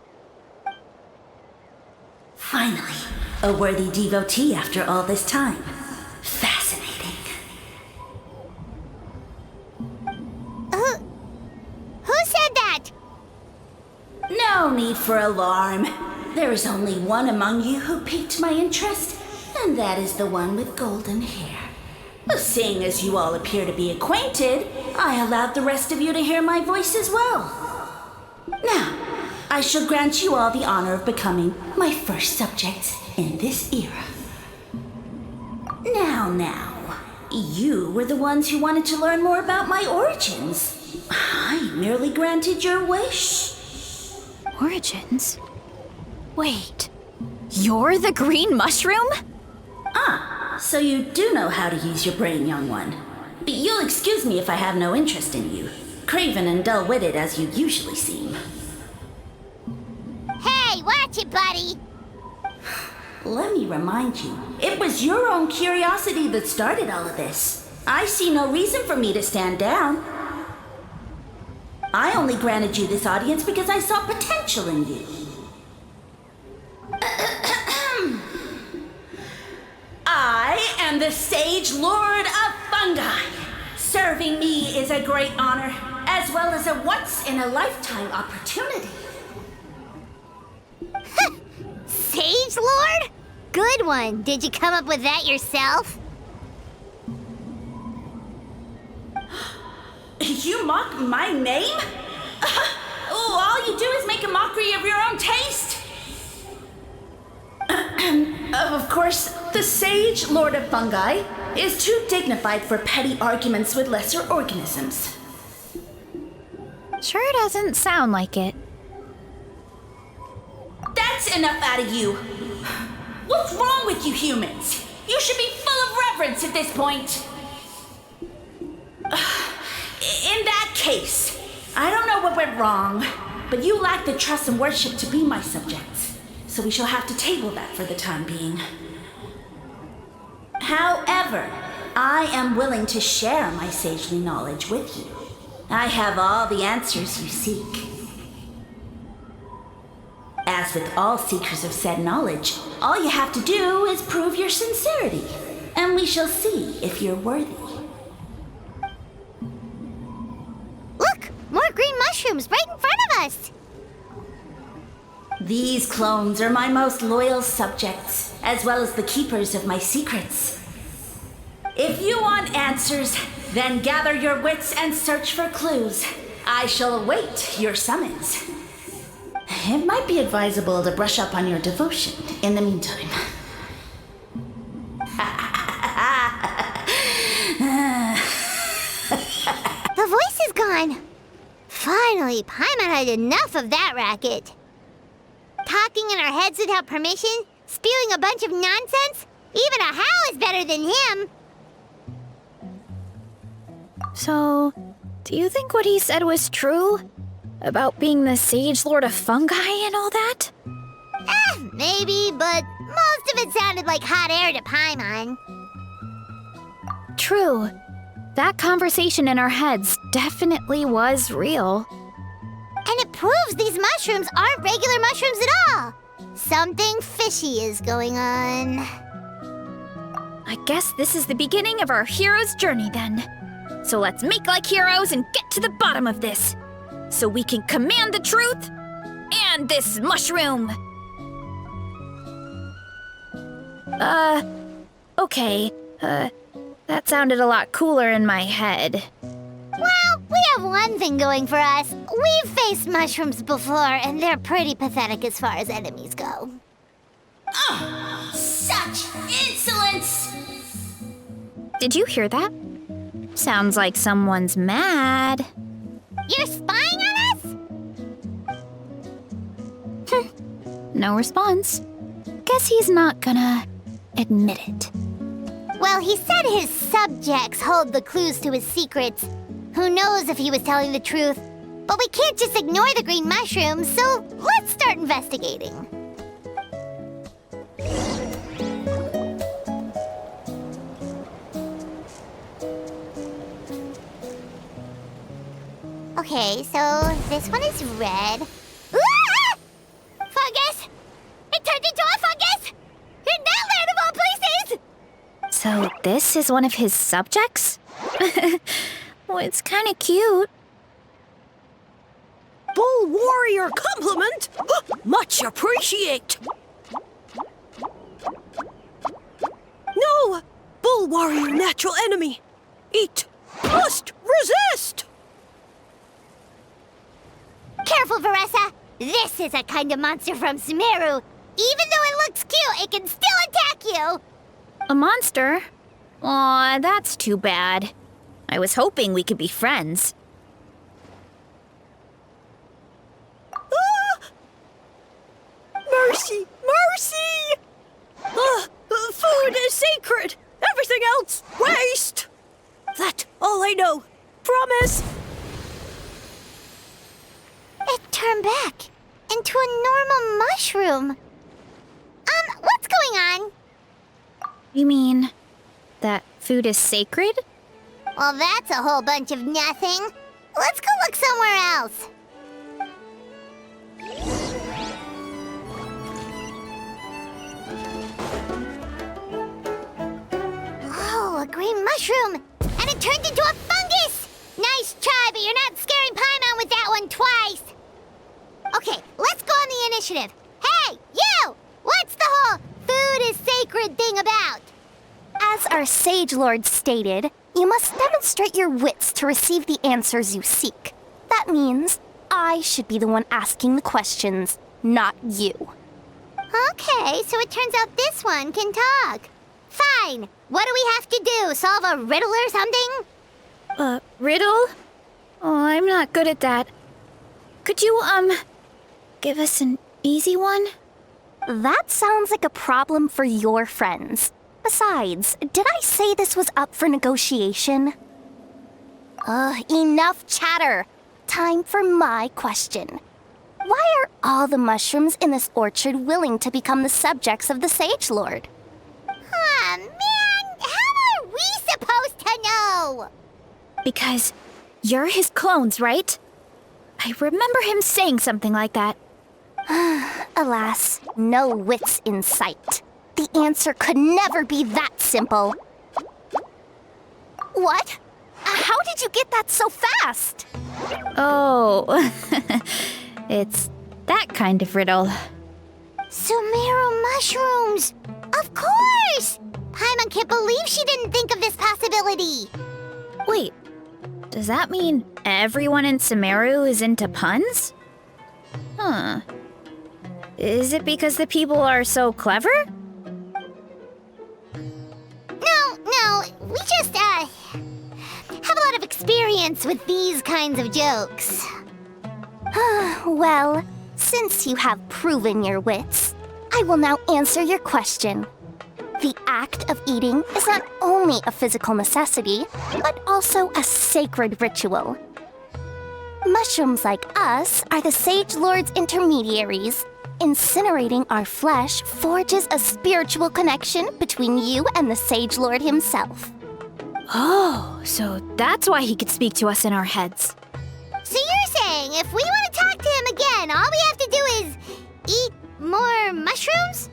Finally, a worthy devotee after all this time. Fascinating. Who said that? No need for alarm. There is only one among you who piqued my interest, and that is the one with golden hair. Seeing as you all appear to be acquainted, I allowed the rest of you to hear my voice as well. Now, I shall grant you all the honor of becoming my first subjects in this era. Now, you were the ones who wanted to learn more about my origins. I merely granted your wish. Origins? Wait, you're the green mushroom? So you do know how to use your brain, young one. But you'll excuse me if I have no interest in you, craven and dull-witted as you usually seem. Hey, watch it, buddy! Let me remind you, it was your own curiosity that started all of this. I see no reason for me to stand down. I only granted you this audience because I saw potential in you. I am the Sage Lord of Fungi. Serving me is a great honor, as well as a once-in-a-lifetime opportunity. Sage Lord? Good one. Did you come up with that yourself? You mock my name? All you do is make a mockery of your own taste. Of course, the Sage Lord of Fungi is too dignified for petty arguments with lesser organisms. Sure doesn't sound like it. That's enough out of you. What's wrong with you humans? You should be full of reverence at this point. In that case, I don't know what went wrong, but you lack the trust and worship to be my subjects, so we shall have to table that for the time being. However, I am willing to share my sagely knowledge with you. I have all the answers you seek. As with all seekers of said knowledge, all you have to do is prove your sincerity, and we shall see if you're worthy. Look! More green mushrooms right in front of us! These clones are my most loyal subjects, as well as the keepers of my secrets. If you want answers, then gather your wits and search for clues. I shall await your summons. It might be advisable to brush up on your devotion in the meantime. The voice is gone. Finally, Paimon had enough of that racket. Talking in our heads without permission, spewing a bunch of nonsense. Even a How is better than him. So, do you think what he said was true? About being the Sage Lord of Fungi and all that? Maybe, but most of it sounded like hot air to Paimon. True. That conversation in our heads definitely was real. And it proves these mushrooms aren't regular mushrooms at all. Something fishy is going on. I guess this is the beginning of our hero's journey then. So let's make like heroes and get to the bottom of this. So we can command the truth and this mushroom. Okay. That sounded a lot cooler in my head. Well, we have one thing going for us. We've faced mushrooms before, and they're pretty pathetic as far as enemies go. Such insolence! Did you hear that? Sounds like someone's mad. You're spying on us? No response. Guess he's not gonna admit it. Well, he said his subjects hold the clues to his secrets. Who knows if he was telling the truth? But we can't just ignore the green mushrooms, so let's start investigating. Okay, so this one is red. Ah! Fungus! It turned into a fungus! In that land of all places! So this is one of his subjects? Well, it's kind of cute. Bull warrior compliment! Much appreciate! No! Bull warrior natural enemy! Eat! Must resist! Careful, Veresa! This is a kind of monster from Sumeru. Even though it looks cute, it can still attack you! A monster? Aw, that's too bad. I was hoping we could be friends. Mercy! Mercy! Food is sacred! Everything else, waste! That's all I know. Promise! It turned back into a normal mushroom. What's going on? You mean that food is sacred? Well, that's a whole bunch of nothing. Let's go look somewhere else. Oh, a green mushroom! And it turned into a fungus! Nice try, but you're not scaring Paimon with that one twice. Okay, let's go on the initiative. Hey, you! What's the whole food is sacred thing about? As our Sage Lord stated, you must demonstrate your wits to receive the answers you seek. That means I should be the one asking the questions, not you. Okay, so it turns out this one can talk. Fine. What do we have to do? Solve a riddle or something? Riddle? Oh, I'm not good at that. Could you, give us an easy one? That sounds like a problem for your friends. Besides, did I say this was up for negotiation? Enough chatter. Time for my question. Why are all the mushrooms in this orchard willing to become the subjects of the Sage Lord? Man, how are we supposed to know? Because you're his clones, right? I remember him saying something like that. Alas, no wits in sight. The answer could never be that simple. What? How did you get that so fast? Oh, it's That kind of riddle. Sumeru mushrooms! Of course! Paimon can't believe she didn't think of this possibility. Wait, does that mean everyone in Sumeru is into puns? Huh. Is it because the people are so clever? No, we just, have a lot of experience with these kinds of jokes. Well, since you have proven your wits, I will now answer your question. The act of eating is not only a physical necessity, but also a sacred ritual. Mushrooms like us are the Sage Lord's intermediaries. Incinerating our flesh forges a spiritual connection between you and the Sage Lord himself. Oh, so that's why he could speak to us in our heads. So you're saying if we want to talk to him again, all we have to do is eat more mushrooms?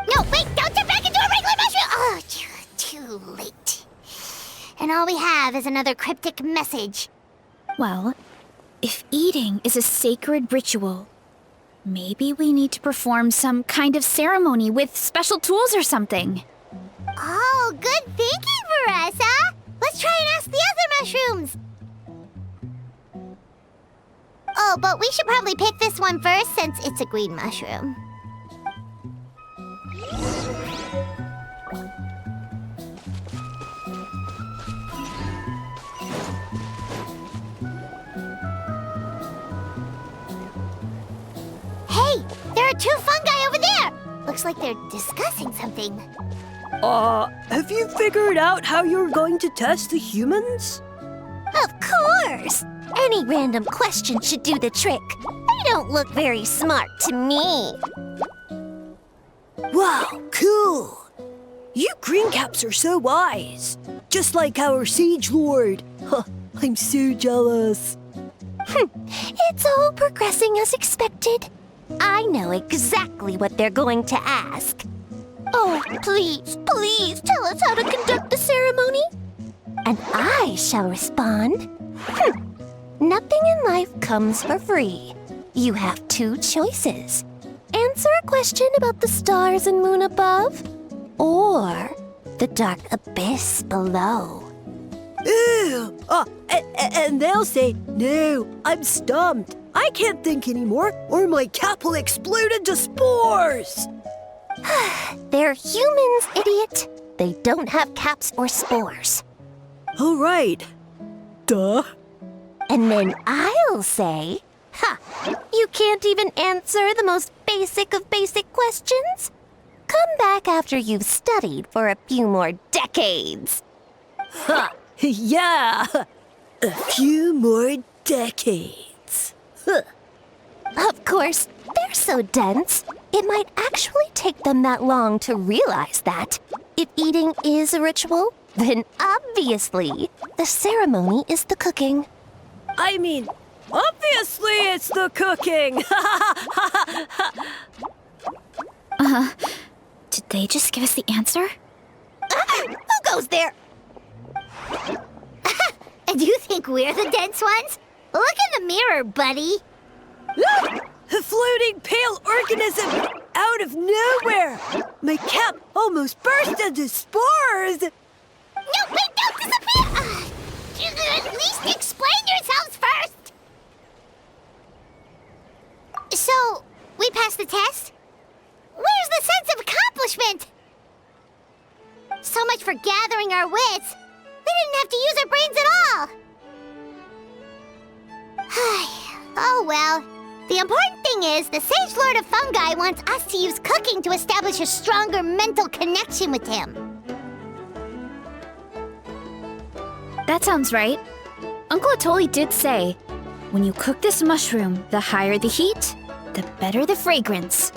No, wait, don't turn back into a regular mushroom! Oh, too late. And all we have is another cryptic message. Well, if eating is a sacred ritual, maybe we need to perform some kind of ceremony with special tools or something. Oh, good thinking, VARESA! Let's try and ask the other mushrooms! Oh, but we should probably pick this one first since it's a green mushroom. Hey, there are two fungi over there! Looks like they're discussing something. Have you figured out how you're going to test the humans? Of course! Any random question should do the trick. They don't look very smart to me. Wow, cool! You greencaps are so wise. Just like our Sage Lord. I'm so jealous. It's all progressing as expected. I know exactly what they're going to ask. Oh, please, please tell us how to conduct the ceremony. And I shall respond. Nothing in life comes for free. You have two choices. Answer a question about the stars and moon above, or the dark abyss below. Ew! And they'll say, no, I'm stumped. I can't think anymore, or my cap will explode into spores. They're humans, idiot. They don't have caps or spores. All right. Duh. And then I'll say, you can't even answer the most basic of basic questions? Come back after you've studied for a few more decades. Yeah, a few more decades. Of course, they're so dense, it might actually take them that long to realize that. If eating is a ritual, then obviously the ceremony is the cooking. I mean, obviously it's the cooking. Did they just give us the answer? Who goes there? And do you think we're the dense ones? Look in the mirror, buddy. A floating pale organism out of nowhere. My cap almost burst into spores. No, wait, don't disappear! At least explain yourselves first! So, we passed the test? Where's the sense of accomplishment? So much for gathering our wits. We didn't have to use our brains at all. Oh well. The important thing is, the Sage Lord of Fungi wants us to use cooking to establish a stronger mental connection with him. That sounds right. Uncle Atoli did say, when you cook this mushroom, the higher the heat, the better the fragrance.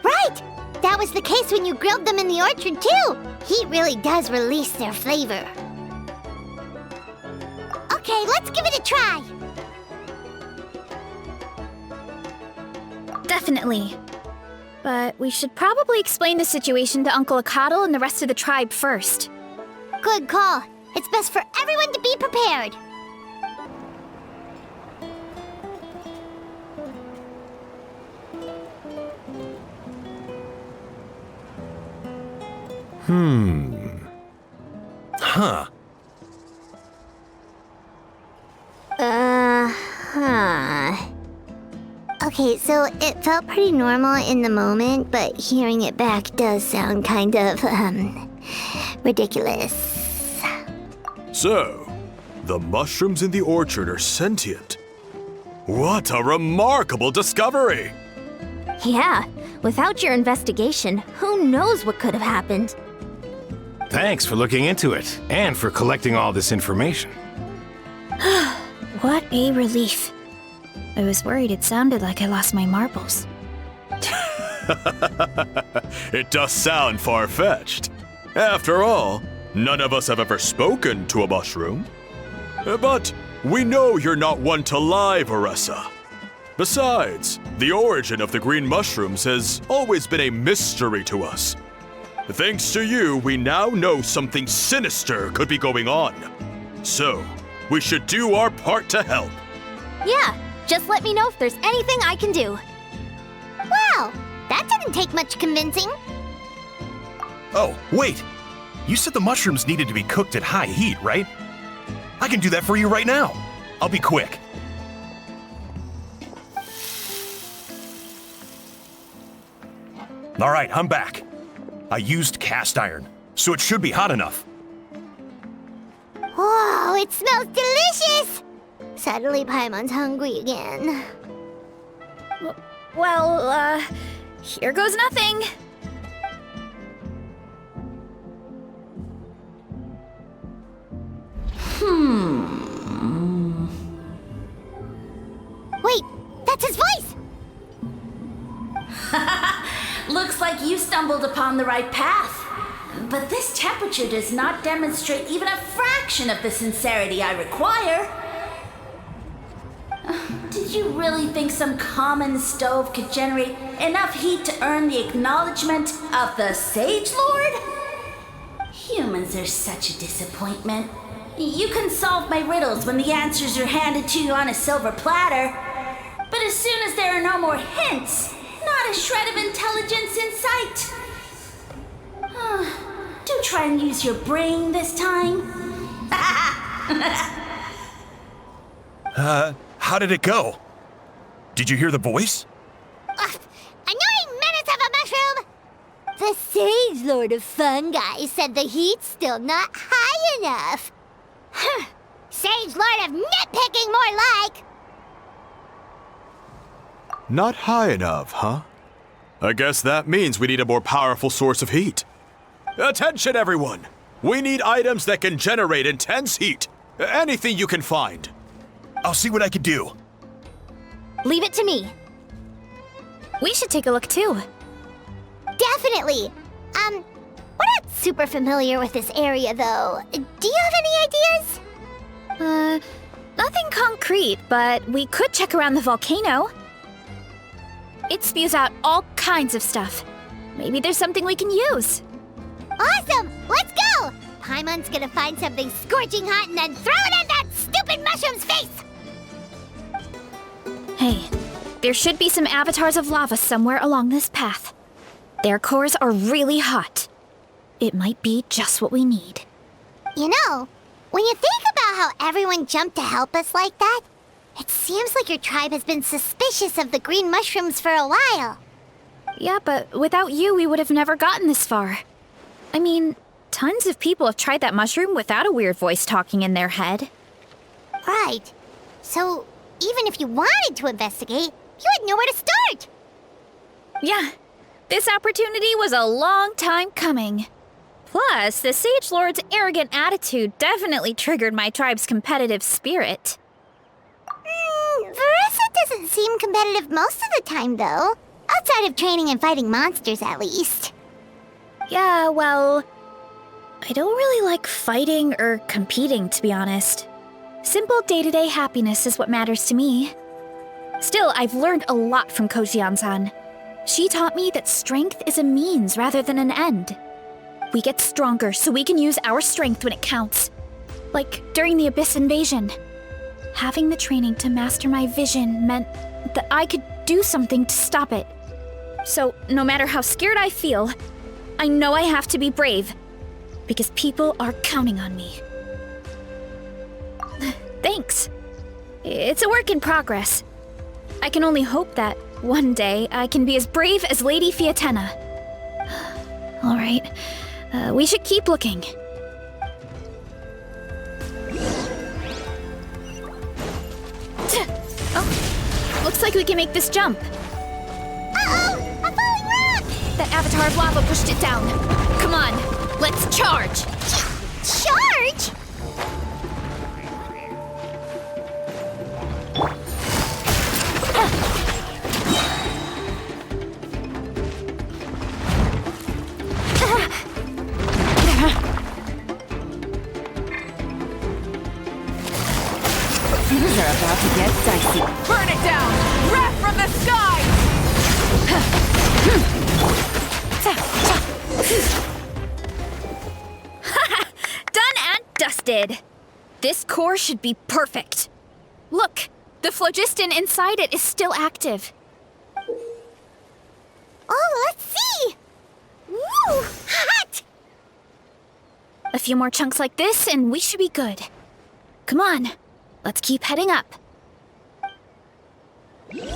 Right! That was the case when you grilled them in the orchard, too. Heat really does release their flavor. Okay, let's give it a try. Definitely. But we should probably explain the situation to Uncle Akadal and the rest of the tribe first. Good call. It's best for everyone to be prepared. Huh. Okay, so it felt pretty normal in the moment, but hearing it back does sound kind of, ridiculous. So, the mushrooms in the orchard are sentient. What a remarkable discovery! Yeah, without your investigation, who knows what could have happened? Thanks for looking into it, and for collecting all this information. What a relief. I was worried it sounded like I lost my marbles. It does sound far-fetched. After all, none of us have ever spoken to a mushroom. But we know you're not one to lie, VARESA. Besides, the origin of the green mushrooms has always been a mystery to us. Thanks to you, we now know something sinister could be going on. So, we should do our part to help. Yeah, just let me know if there's anything I can do. Wow, that didn't take much convincing. Oh, wait! You said the mushrooms needed to be cooked at high heat, right? I can do that for you right now. I'll be quick. All right, I'm back. I used cast iron, so it should be hot enough. Whoa, it smells delicious! Suddenly Paimon's hungry again. Well, here goes nothing. Wait, that's his voice! Looks like you stumbled upon the right path. But this temperature does not demonstrate even a fraction of the sincerity I require. Did you really think some common stove could generate enough heat to earn the acknowledgement of the Sage Lord? Humans are such a disappointment. You can solve my riddles when the answers are handed to you on a silver platter. But as soon as there are no more hints, not a shred of intelligence in sight. Do try and use your brain this time. How did it go? Did you hear the voice? Annoying menace of a mushroom! The Sage Lord of Fungi said the heat's still not high enough. Sage Lord of Nitpicking, more like! Not high enough, huh? I guess that means we need a more powerful source of heat. Attention, everyone! We need items that can generate intense heat. Anything you can find. I'll see what I can do. Leave it to me. We should take a look too. Definitely! We're not super familiar with this area, though. Do you have any ideas? Nothing concrete, but we could check around the volcano. It spews out all kinds of stuff. Maybe there's something we can use. Awesome! Let's go! Paimon's gonna find something scorching hot and then throw it at that stupid mushroom's face! Hey, there should be some avatars of lava somewhere along this path. Their cores are really hot. It might be just what we need. You know, when you think about how everyone jumped to help us like that, it seems like your tribe has been suspicious of the green mushrooms for a while. Yeah, but without you, we would have never gotten this far. I mean, tons of people have tried that mushroom without a weird voice talking in their head. Right. So, even if you wanted to investigate, you had nowhere to start. Yeah, this opportunity was a long time coming. Plus, the Sage Lord's arrogant attitude definitely triggered my tribe's competitive spirit. VARESA doesn't seem competitive most of the time, though. Outside of training and fighting monsters, at least. Yeah, well, I don't really like fighting or competing, to be honest. Simple day-to-day happiness is what matters to me. Still, I've learned a lot from Coach Iansan. She taught me that strength is a means rather than an end. We get stronger so we can use our strength when it counts. Like during the Abyss invasion. Having the training to master my vision meant that I could do something to stop it. So, no matter how scared I feel, I know I have to be brave, because people are counting on me. Thanks. It's a work in progress. I can only hope that one day I can be as brave as Lady Fiatenna. All right, we should keep looking. Oh, looks like we can make this jump. Uh-oh! A falling rock! That avatar of lava pushed it down. Come on, let's charge! Charge? Things are about to get dicey. Burn it down! Wrath from the sky! Done and dusted. This core should be perfect. Look, the phlogiston inside it is still active. Oh, let's see! Woo! Hot! A few more chunks like this and we should be good. Come on, let's keep heading up. Running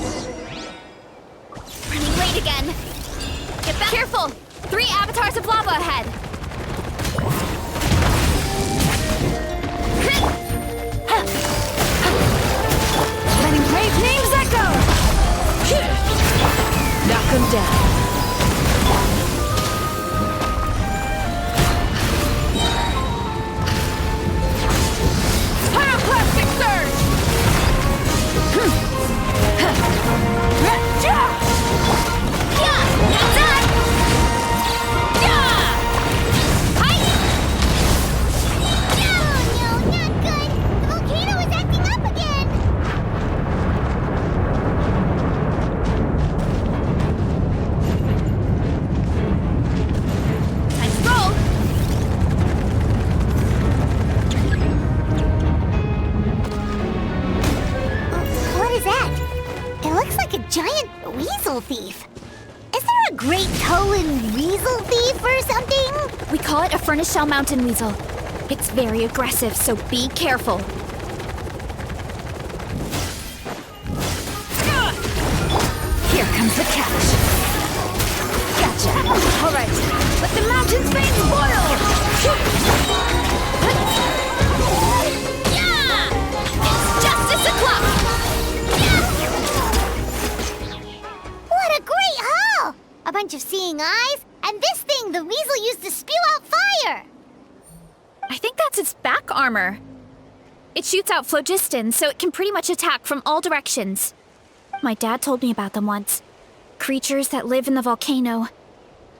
late again. Get back. Careful! 3 avatars of lava ahead. Letting brave names echo! Knock them down. Pyroclastic surge! No, not good! The volcano is acting up again! Time to roll. What is that? It looks like a giant weasel thief. Is there a great toe and weasel thief or something? We call it a furnace shell mountain weasel. It's very aggressive, so be careful. Here comes the catch. Gotcha. All right, let the mountain's veins boil. Yeah! It's justice o'clock! What a great haul! A bunch of seeing eyes, and this thing the weasel used to spew out fire! I think that's its back armor. It shoots out phlogiston, so it can pretty much attack from all directions. My dad told me about them once. Creatures that live in the volcano.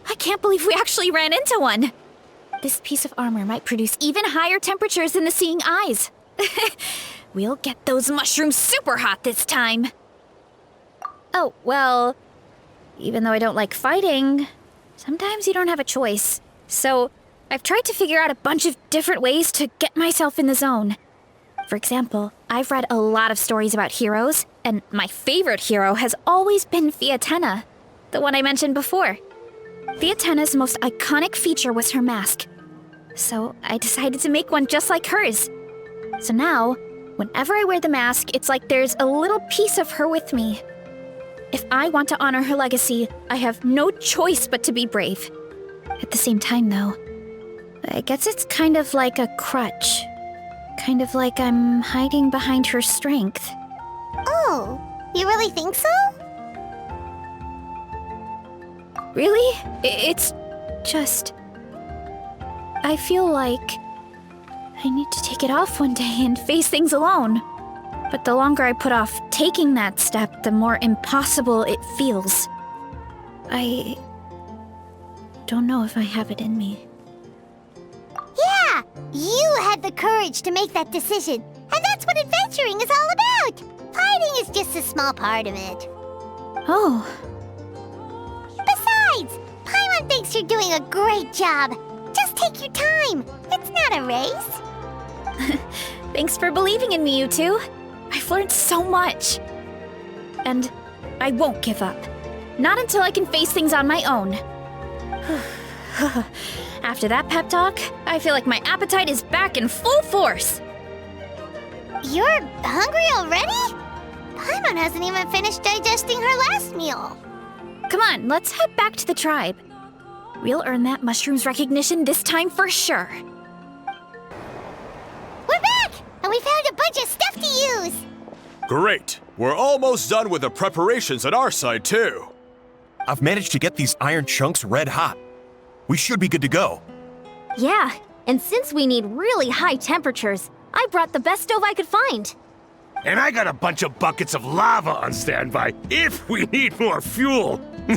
I can't believe we actually ran into one. This piece of armor might produce even higher temperatures than the seeing eyes. We'll get those mushrooms super hot this time. Oh, well, even though I don't like fighting, sometimes you don't have a choice. So I've tried to figure out a bunch of different ways to get myself in the zone. For example, I've read a lot of stories about heroes, and my favorite hero has always been Fiatenna, the one I mentioned before. Fiatenna's most iconic feature was her mask, so I decided to make one just like hers. So now, whenever I wear the mask, it's like there's a little piece of her with me. If I want to honor her legacy, I have no choice but to be brave. At the same time, though, I guess it's kind of like a crutch. Kind of like I'm hiding behind her strength. Oh, you really think so? Really? It's just... I feel like I need to take it off one day and face things alone. But the longer I put off taking that step, the more impossible it feels. I don't know if I have it in me. Yeah, you had the courage to make that decision. And that's what adventuring is all about. Fighting is just a small part of it. Oh, Besides, Paimon thinks you're doing a great job. Just take your time. It's not a race. thanks for believing in me, you two. I've learned so much. And I won't give up. Not until I can face things on my own. After that pep talk, I feel like my appetite is back in full force. You're hungry already? Paimon hasn't even finished digesting her last meal. Come on, let's head back to the tribe. We'll earn that mushroom's recognition this time for sure. We're back! And we found a bunch of stuff to use! Great. We're almost done with the preparations on our side, too. I've managed to get these iron chunks red hot. We should be good to go. Yeah, and since we need really high temperatures, I brought the best stove I could find. And I got a bunch of buckets of lava on standby if we need more fuel. Yeah,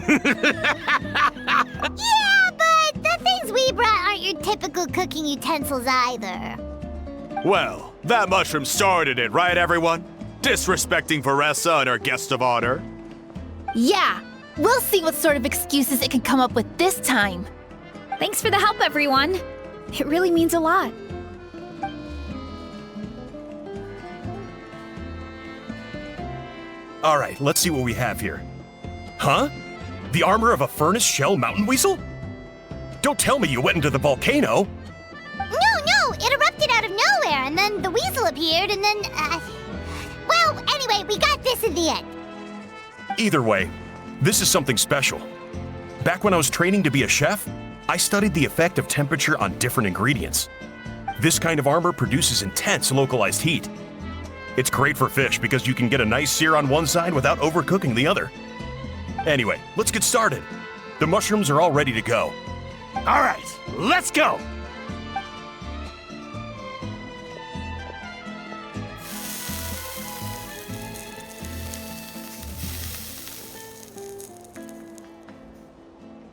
but the things we brought aren't your typical cooking utensils either. Well, that mushroom started it, right, everyone? Disrespecting VARESA and our guest of honor. Yeah, we'll see what sort of excuses it can come up with this time. Thanks for the help, everyone. It really means a lot. All right, let's see what we have here. Huh? The armor of a furnace shell mountain weasel? Don't tell me you went into the volcano. No, it erupted out of nowhere, and then the weasel appeared, and then, well, anyway, we got this in the end. Either way, this is something special. Back when I was training to be a chef, I studied the effect of temperature on different ingredients. This kind of armor produces intense localized heat. It's great for fish because you can get a nice sear on one side without overcooking the other. Anyway, let's get started. The mushrooms are all ready to go. All right, let's go.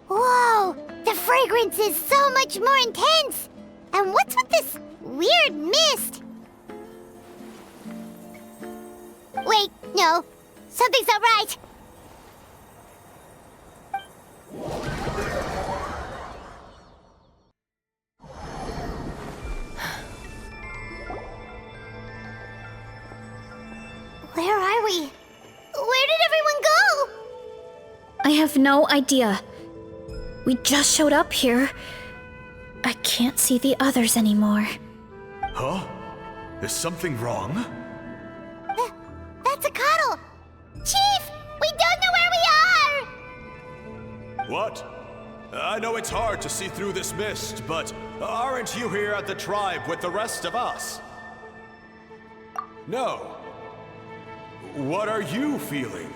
Whoa, the fragrance is so much more intense. And what's with this weird mist? Wait, no, something's not right. Where are we? Where did everyone go? I have no idea. We just showed up here. I can't see the others anymore. Huh? Is something wrong? That's a cuddle. Chief, we don't know where we are. What? I know it's hard to see through this mist, but aren't you here at the tribe with the rest of us? No. What are you feeling?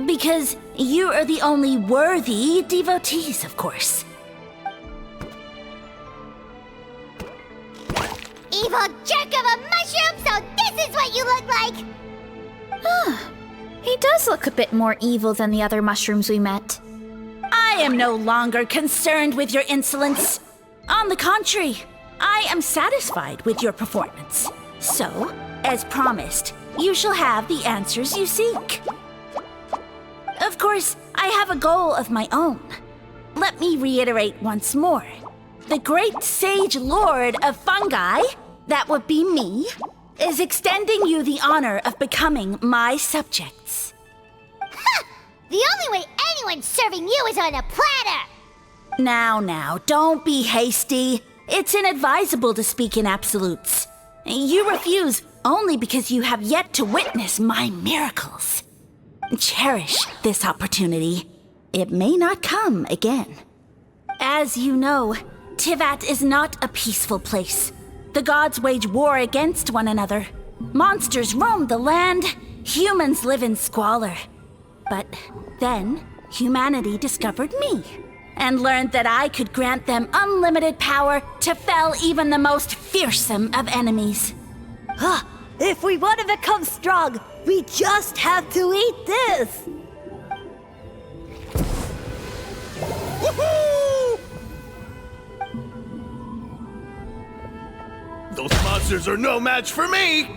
Because you are the only worthy devotees, of course. Evil jerk of a mushroom, so this is what you look like! He does look a bit more evil than the other mushrooms we met. I am no longer concerned with your insolence. On the contrary, I am satisfied with your performance. So, as promised, you shall have the answers you seek. Of course, I have a goal of my own. Let me reiterate once more. The great sage lord of fungi, that would be me, is extending you the honor of becoming my subjects. Ha! The only way anyone's serving you is on a platter! Now, don't be hasty. It's inadvisable to speak in absolutes. You refuse only because you have yet to witness my miracles. Cherish this opportunity. It may not come again. As you know, Tivat is not a peaceful place. The gods wage war against one another. Monsters roam the land. Humans live in squalor. But then, humanity discovered me and learned that I could grant them unlimited power to fell even the most fearsome of enemies. If we want to become strong, we just have to eat this! Woohoo! Those monsters are no match for me!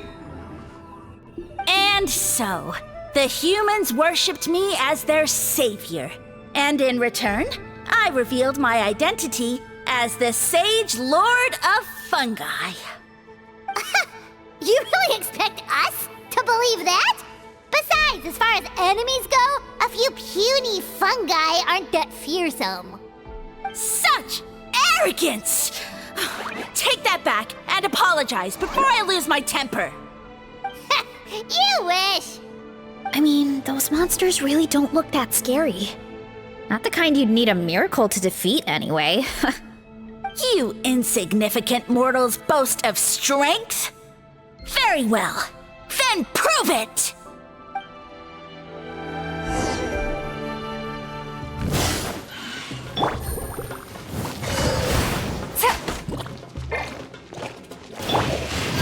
And so, the humans worshipped me as their savior. And in return, I revealed my identity as the Sage Lord of Fungi. You really expect us to believe that? Besides, Besides, as far as enemies go, a few puny fungi aren't that fearsome. Such arrogance! Take that back and apologize before I lose my temper. You wish! I mean, those monsters really don't look that scary. Not the kind you'd need a miracle to defeat, anyway. You insignificant mortals boast of strength? Very well. Then prove it!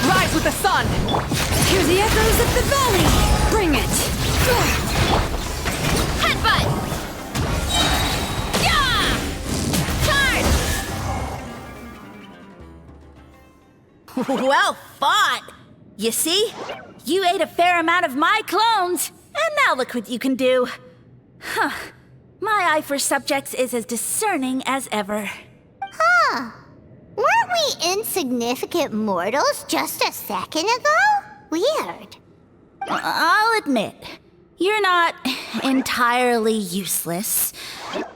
Rise with the sun! Hear the echoes of the valley! Bring it! Headbutt! Yeah! Charge! Well fought! You see? You ate a fair amount of my clones, and now look what you can do. Huh. My eye for subjects is as discerning as ever. Huh. Weren't we insignificant mortals just a second ago? Weird. I'll admit, you're not entirely useless,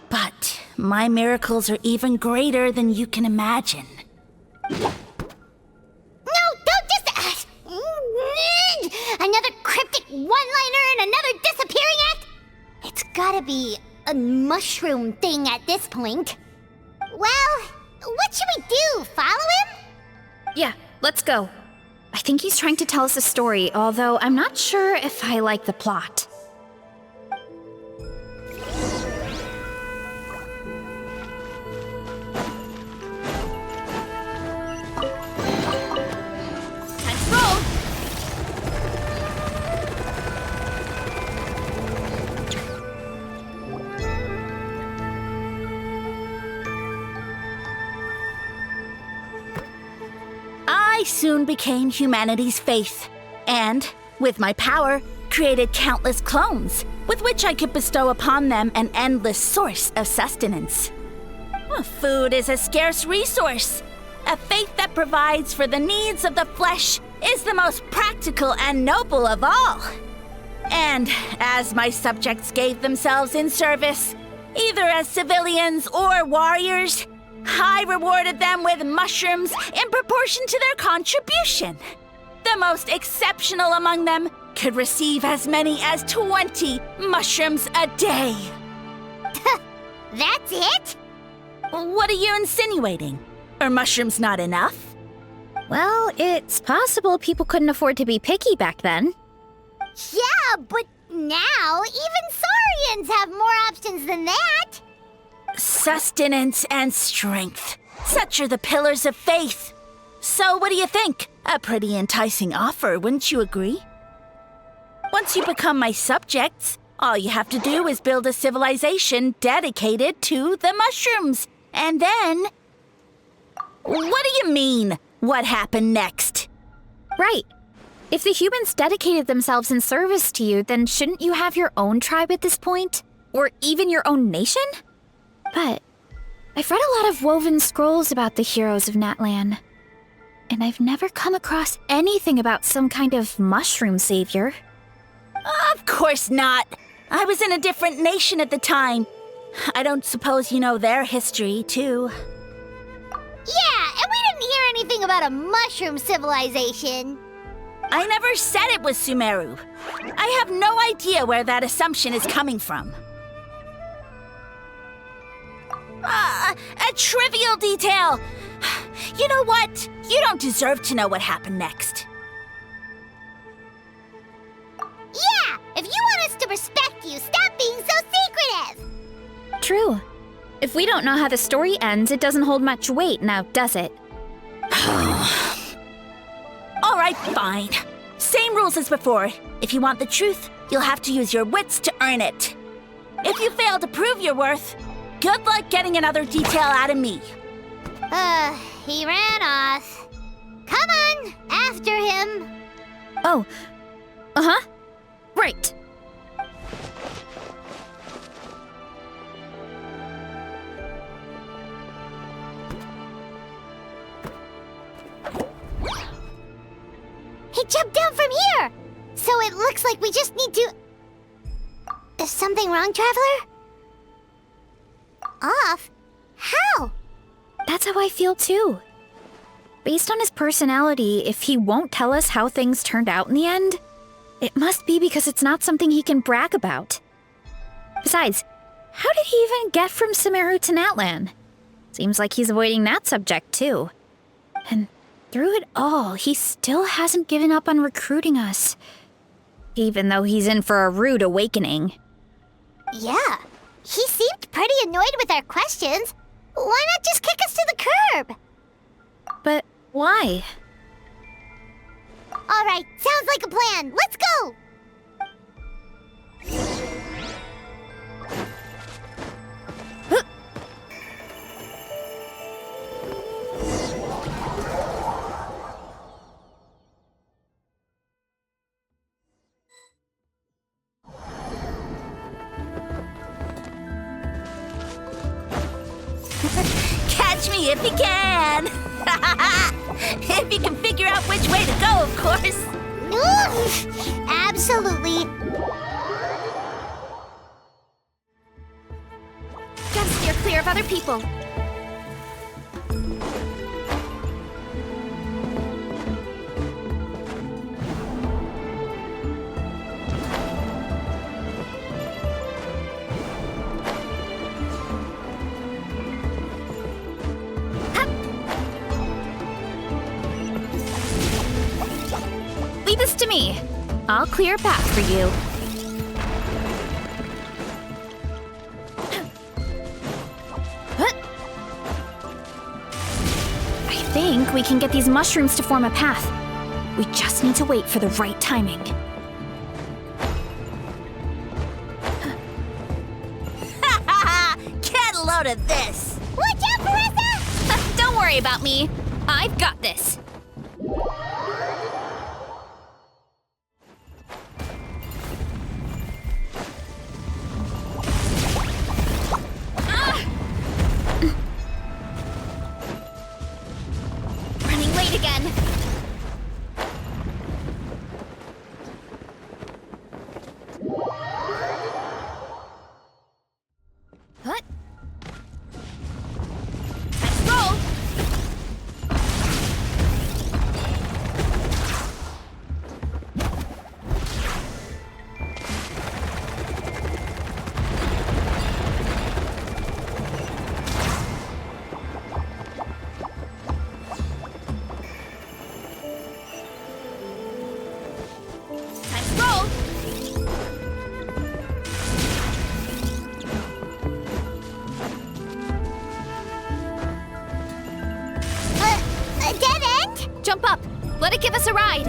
but my miracles are even greater than you can imagine. No, don't just... another cryptic one-liner and another disappearing act? It's gotta be a mushroom thing at this point. Well, what should we do? Follow him? Yeah, let's go. I think he's trying to tell us a story, although I'm not sure if I like the plot. Time to roll! I soon became humanity's faith, and, with my power, created countless clones, with which I could bestow upon them an endless source of sustenance. Food is a scarce resource. A faith that provides for the needs of the flesh is the most practical and noble of all. And as my subjects gave themselves in service, either as civilians or warriors, I rewarded them with mushrooms in proportion to their contribution. The most exceptional among them could receive as many as 20 mushrooms a day. That's it? What are you insinuating? Are mushrooms not enough? Well, it's possible people couldn't afford to be picky back then. Yeah, but now even Saurians have more options than that. Sustenance and strength. Such are the pillars of faith. So what do you think? A pretty enticing offer, wouldn't you agree? Once you become my subjects, all you have to do is build a civilization dedicated to the mushrooms. And then... What do you mean, what happened next? Right. If the humans dedicated themselves in service to you, then shouldn't you have your own tribe at this point? Or even your own nation? But I've read a lot of woven scrolls about the heroes of Natlan, and I've never come across anything about some kind of mushroom savior. Of course not. I was in a different nation at the time. I don't suppose you know their history, too. Yeah, and we didn't hear anything about a mushroom civilization. I never said it was Sumeru. I have no idea where that assumption is coming from. A trivial detail. You know what? You don't deserve to know what happened next. Yeah, if you want us to respect you, stop being so secretive. True. If we don't know how the story ends, it doesn't hold much weight now, does it? All right, fine. Same rules as before. If you want the truth, you'll have to use your wits to earn it. If you fail to prove your worth, good luck getting another detail out of me. He ran off. Come on, after him. Oh. Uh-huh. Right. He jumped down from here! So it looks like we just need to... Is something wrong, Traveler? Off? How? That's how I feel too. Based on his personality, if he won't tell us how things turned out in the end, it must be because it's not something he can brag about. Besides, how did he even get from Sumeru to Natlan? Seems like he's avoiding that subject too. And through it all, he still hasn't given up on recruiting us. Even though he's in for a rude awakening. Yeah, he seemed pretty annoyed with our questions. Why not just kick us to the curb? But why? All right, sounds like a plan. Let's go! Catch me if you can! If you can figure out which way to go, of course. Absolutely. Gotta steer clear of other people. Leave this to me. I'll clear a path for you. I think we can get these mushrooms to form a path. We just need to wait for the right timing. Get a load of this! Watch out, Veresa! Don't worry about me. I've got this. Running late again. What? Let's roll. Let's roll. A dead end? Jump up. Let it give us a ride.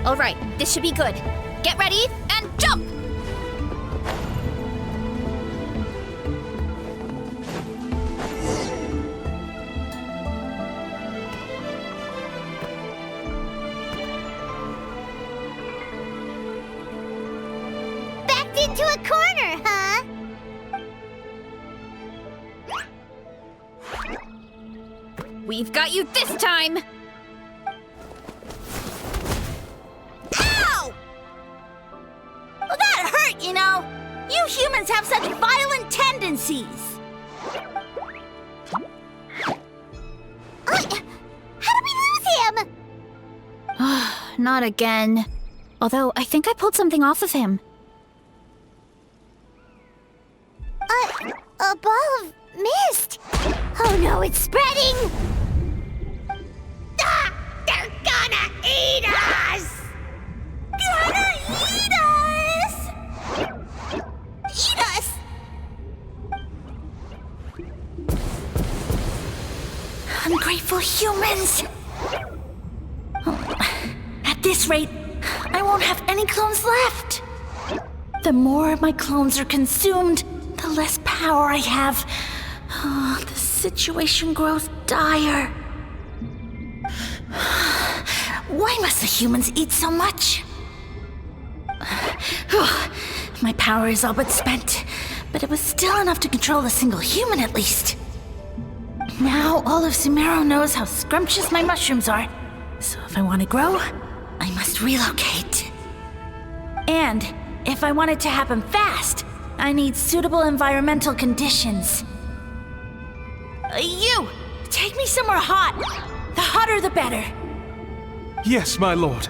All right, this should be good. Get ready and jump! Backed into a corner, huh? We've got you this time! Ow! Well, that hurt, you know. You humans have such violent tendencies. How did we lose him? Not again. Although, I think I pulled something off of him. A ball of mist. Oh no, it's spreading! Ah! They're gonna eat us! Gonna eat us! Eat us! Ungrateful humans! At this rate, I won't have any clones left. The more my clones are consumed, the less power I have. Oh, the situation grows dire. Why must the humans eat so much? My power is all but spent. but it was still enough to control a single human at least. Now all of Sumeru knows how scrumptious my mushrooms are, so if I want to grow, I must relocate. And if I want it to happen fast, I need suitable environmental conditions. You! Take me somewhere hot! The hotter the better! Yes, my lord.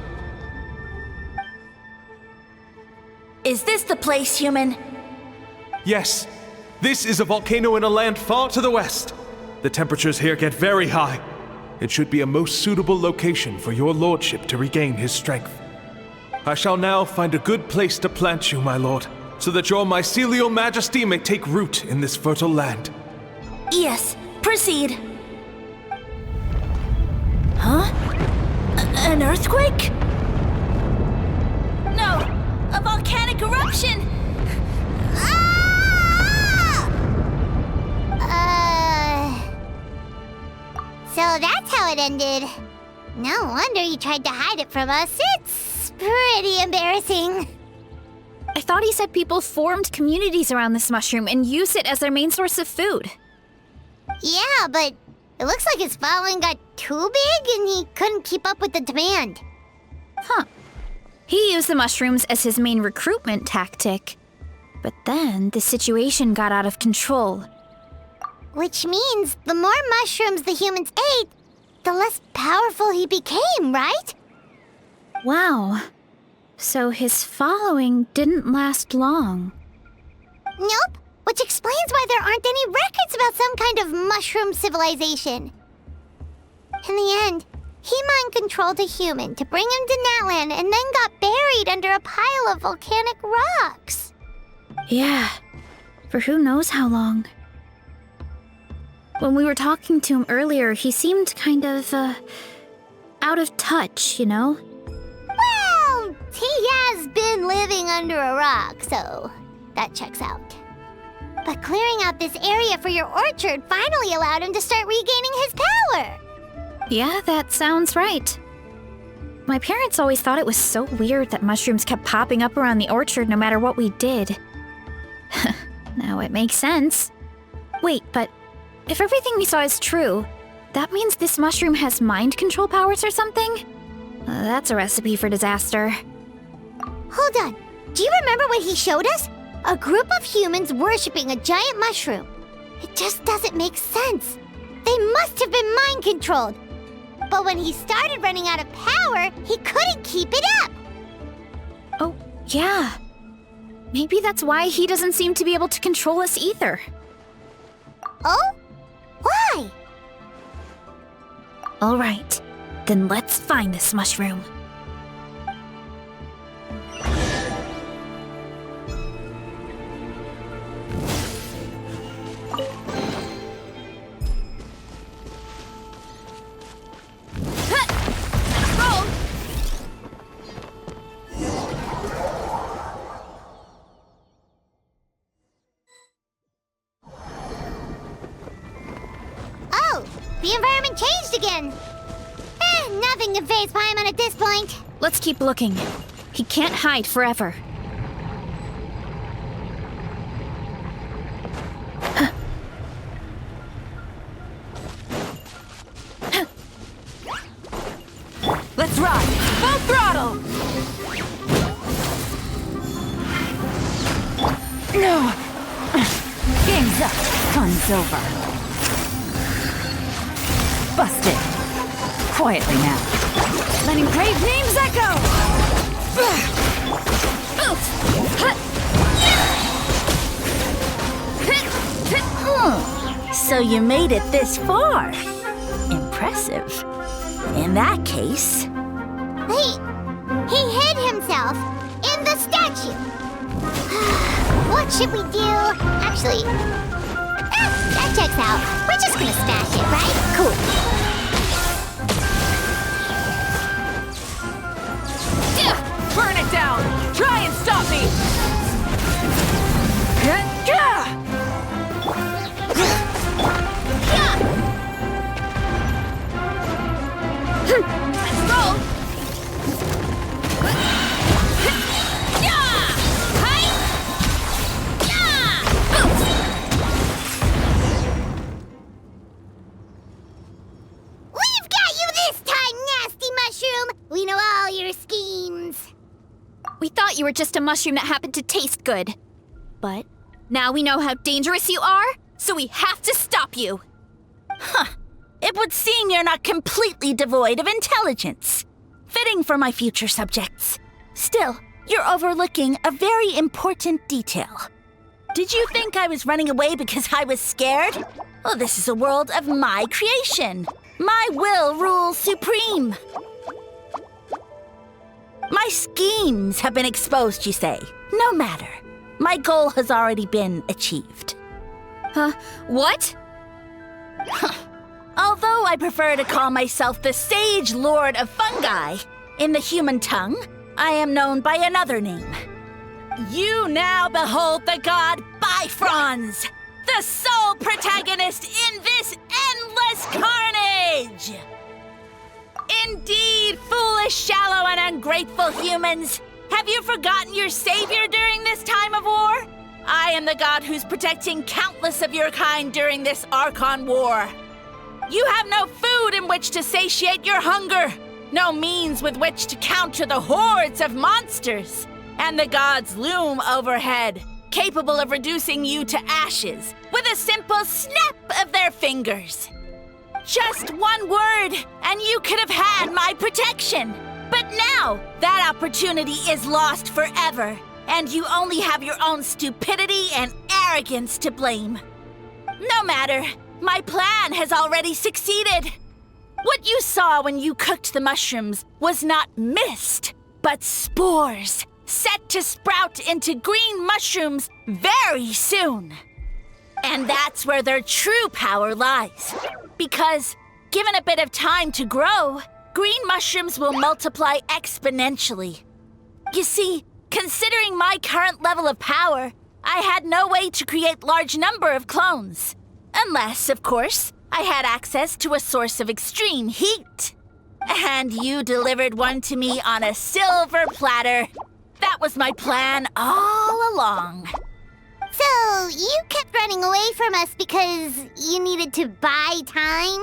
Is this the place, human? Yes. This is a volcano in a land far to the west. The temperatures here get very high. It should be a most suitable location for your lordship to regain his strength. I shall now find a good place to plant you, my lord, so that your mycelial majesty may take root in this fertile land. Yes, proceed. Huh? An earthquake? No, a volcanic eruption! So that's how it ended. No wonder you tried to hide it from us. It's pretty embarrassing. I thought he said people formed communities around this mushroom and used it as their main source of food. Yeah, but it looks like his following got too big and he couldn't keep up with the demand. Huh. He used the mushrooms as his main recruitment tactic. But then the situation got out of control. Which means the more mushrooms the humans ate, the less powerful he became, right? Wow. So his following didn't last long. Nope, which explains why there aren't any records about some kind of mushroom civilization. In the end, he mind-controlled a human to bring him to Natlan and then got buried under a pile of volcanic rocks. Yeah, for who knows how long. When we were talking to him earlier, he seemed kind of, out of touch, you know? Well, he has been living under a rock, so that checks out. But clearing out this area for your orchard finally allowed him to start regaining his power. Yeah, that sounds right. My parents always thought it was so weird that mushrooms kept popping up around the orchard no matter what we did. Now it makes sense. Wait, but if everything we saw is true, that means this mushroom has mind control powers or something? That's a recipe for disaster. Hold on. Do you remember what he showed us? A group of humans worshipping a giant mushroom. It just doesn't make sense. They must have been mind-controlled. But when he started running out of power, he couldn't keep it up. Oh, yeah. Maybe that's why he doesn't seem to be able to control us either. Oh? Why? All right, then let's find this mushroom. The environment changed again. Nothing can faze Paimon at this point. Let's keep looking. He can't hide forever. Let's ride! Full throttle! No! Game's up. Fun's over. Busted. Quietly now. Letting brave names echo! So you made it this far. Impressive. In that case... He hid himself in the statue. What should we do? Actually, that checks out. We're just gonna smash it, right? Cool. Burn it down! Try and stop me! Let's roll! your schemes. We thought you were just a mushroom that happened to taste good. But now we know how dangerous you are, so we have to stop you. It would seem you're not completely devoid of intelligence. Fitting for my future subjects. Still, you're overlooking a very important detail. Did you think I was running away because I was scared? Well, this is a world of my creation. My will rules supreme. My schemes have been exposed, you say. No matter. My goal has already been achieved. What? Although I prefer to call myself the Sage Lord of Fungi, in the human tongue, I am known by another name. You now behold the god Bifrons, the sole protagonist in this endless carnage! Indeed, foolish, shallow, and ungrateful humans! Have you forgotten your savior during this time of war? I am the god who's protecting countless of your kind during this ARCHON war. You have no food in which to satiate your hunger, no means with which to counter the hordes of monsters, and the gods loom overhead, capable of reducing you to ashes with a simple snap of their fingers. Just one word, and you could have had my protection. But now, that opportunity is lost forever, and you only have your own stupidity and arrogance to blame. No matter, my plan has already succeeded. What you saw when you cooked the mushrooms was not mist, but spores, set to sprout into green mushrooms very soon. And that's where their true power lies. Because, given a bit of time to grow, green mushrooms will multiply exponentially. You see, considering my current level of power, I had no way to create large number of clones. Unless, of course, I had access to a source of extreme heat. And you delivered one to me on a silver platter. That was my plan all along. So, you kept running away from us because you needed to buy time?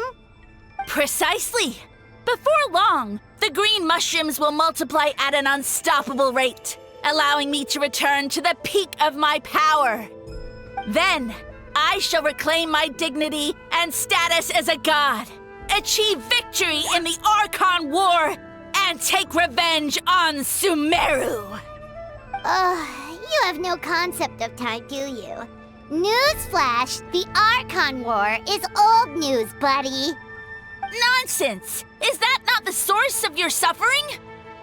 Precisely. Before long, the green mushrooms will multiply at an unstoppable rate, allowing me to return to the peak of my power. Then, I shall reclaim my dignity and status as a god, achieve victory in the ARCHON War, and take revenge on Sumeru. You have no concept of time, do you? Newsflash, the ARCHON War is old news, buddy. Nonsense! Is that not the source of your suffering?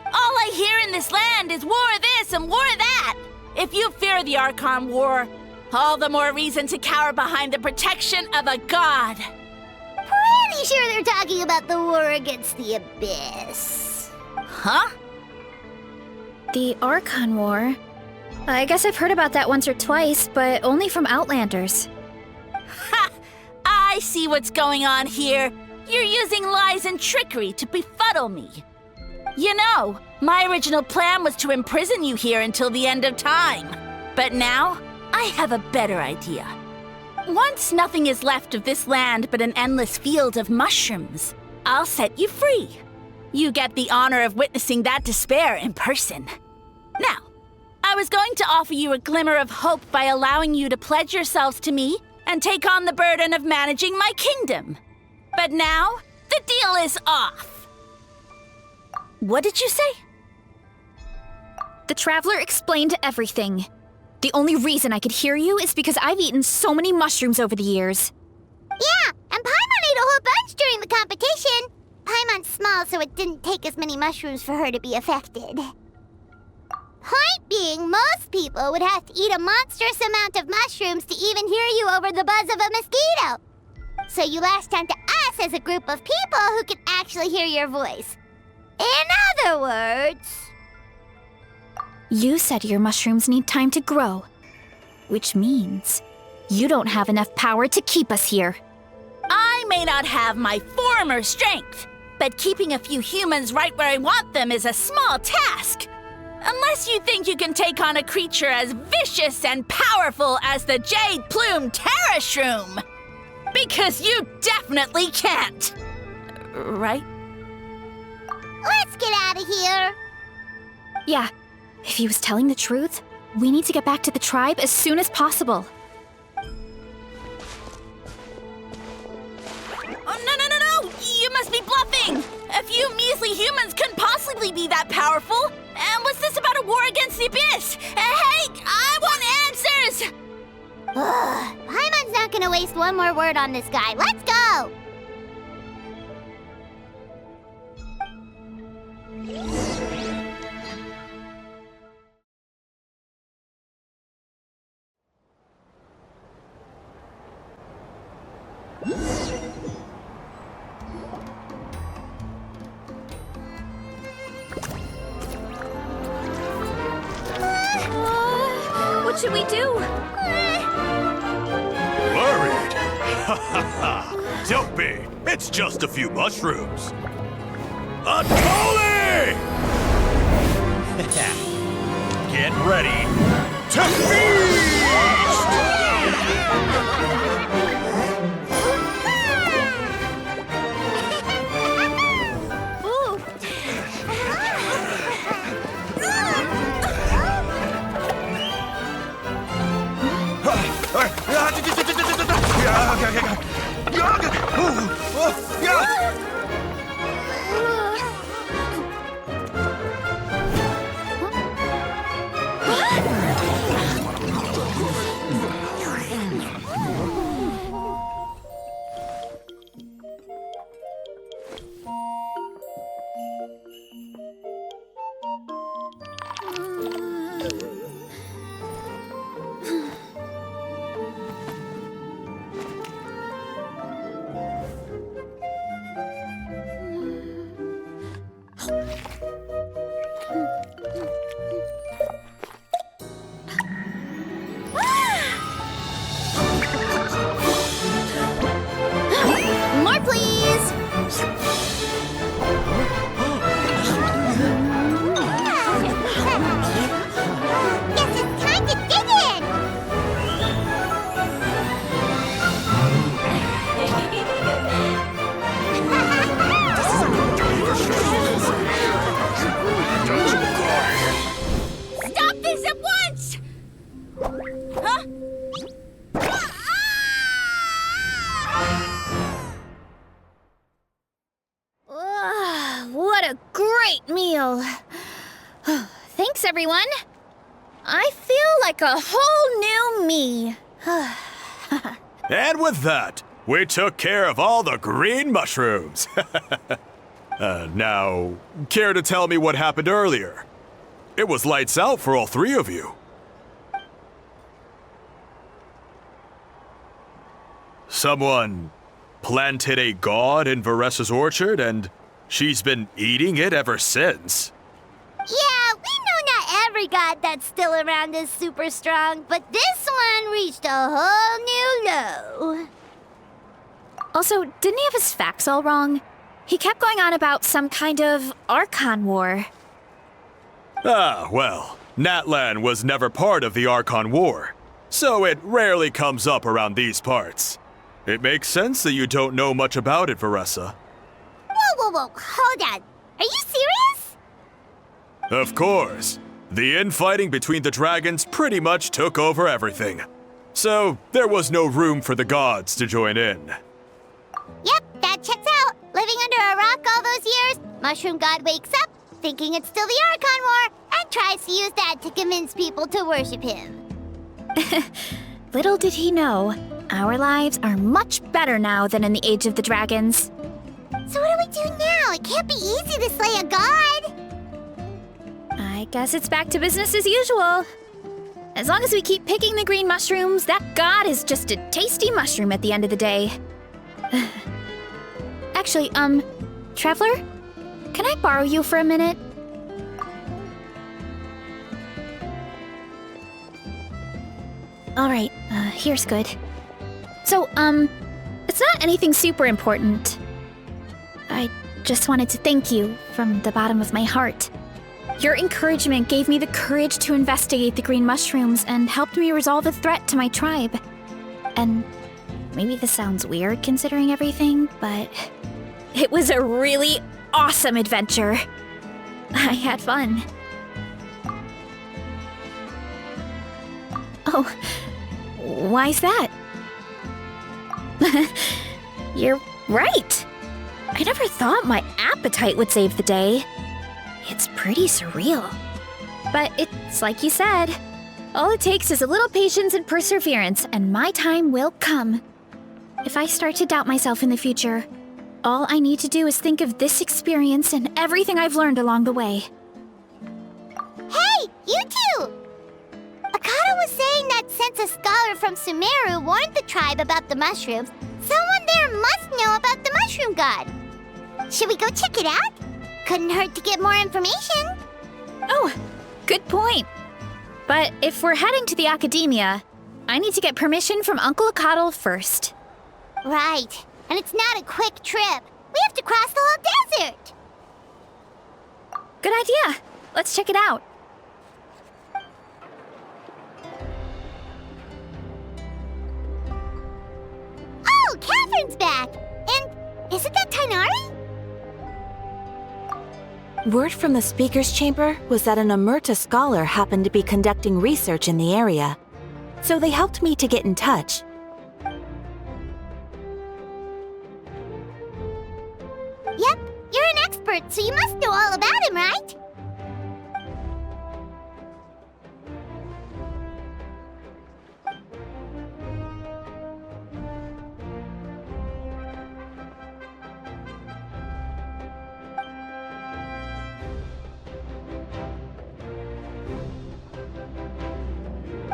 All I hear in this land is war this and war that. If you fear the ARCHON War, all the more reason to cower behind the protection of a god. Pretty sure they're talking about the war against the Abyss. Huh? The ARCHON War? I guess I've heard about that once or twice, but only from Outlanders. Ha! I see what's going on here. You're using lies and trickery to befuddle me. You know, my original plan was to imprison you here until the end of time. But now, I have a better idea. Once nothing is left of this land but an endless field of mushrooms, I'll set you free. You get the honor of witnessing that despair in person. Now, I was going to offer you a glimmer of hope by allowing you to pledge yourselves to me and take on the burden of managing my kingdom. But now, the deal is off. What did you say? The Traveler explained everything. The only reason I could hear you is because I've eaten so many mushrooms over the years. Yeah, and Paimon ate a whole bunch during the competition. Paimon's small, so it didn't take as many mushrooms for her to be affected. Point being, most people would have to eat a monstrous amount of mushrooms to even hear you over the buzz of a mosquito. So you latched onto us as a group of people who can actually hear your voice. In other words... You said your mushrooms need time to grow, which means you don't have enough power to keep us here. I may not have my former strength, but keeping a few humans right where I want them is a small task. Unless you think you can take on a creature as vicious and powerful as the Jade-Plume Terrashroom. Because you definitely can't. Right? Let's get out of here. Yeah, if he was telling the truth, we need to get back to the tribe as soon as possible. Oh, no! You must be bluffing! A few measly humans couldn't possibly be that powerful! And what's this about a war against the Abyss? Hey, I want answers! Paimon's not gonna waste one more word on this guy. Let's go! What should we do? Worried? Ha ha ha! Don't be! It's just a few mushrooms. Atoli! Get ready to feast! More, please! Guess it's time to dig in! Stop this at once! Huh? What a great meal! Thanks, everyone. I feel like a whole new me. And with that, we took care of all the green mushrooms. Now, care to tell me what happened earlier? It was lights out for all three of you. Someone planted a god in VARESA's orchard, and she's been eating it ever since. Yeah, we know not every god that's still around is super strong, but this one reached a whole new low. Also, didn't he have his facts all wrong? He kept going on about some kind of ARCHON war. Ah, well, Natlan was never part of the ARCHON war, so it rarely comes up around these parts. It makes sense that you don't know much about it, VARESA. Whoa, hold on. Are you serious? Of course. The infighting between the dragons pretty much took over everything. So, there was no room for the gods to join in. Yep, that checks out. Living under a rock all those years, Mushroom God wakes up, thinking it's still the ARCHON war, and tries to use that to convince people to worship him. Little did he know, our lives are much better now than in the Age of the Dragons. So what do we do now? It can't be easy to slay a god. I guess it's back to business as usual. As long as we keep picking the green mushrooms, that god is just a tasty mushroom at the end of the day. Actually, Traveler? Can I borrow you for a minute? Alright, here's good. So, it's not anything super important. I just wanted to thank you from the bottom of my heart. Your encouragement gave me the courage to investigate the green mushrooms and helped me resolve a threat to my tribe. And maybe this sounds weird considering everything, but it was a really awesome adventure. I had fun. Oh, why's that? You're right. I never thought my appetite would save the day. It's pretty surreal. But it's like you said. All it takes is a little patience and perseverance, and my time will come. If I start to doubt myself in the future, all I need to do is think of this experience and everything I've learned along the way. Hey, you two! Akata was saying that since a scholar from Sumeru warned the tribe about the mushrooms, someone there must know about the mushroom god. Should we go check it out? Couldn't hurt to get more information. Oh, good point. But if we're heading to the academia, I need to get permission from Uncle Akatl first. Right. And it's not a quick trip. We have to cross the whole desert. Good idea. Let's check it out. Oh, Catherine's back! And isn't that Tighnari? Word from the speaker's chamber was that an Amurta scholar happened to be conducting research in the area. So they helped me to get in touch. Yep, you're an expert, so you must know all about him, right?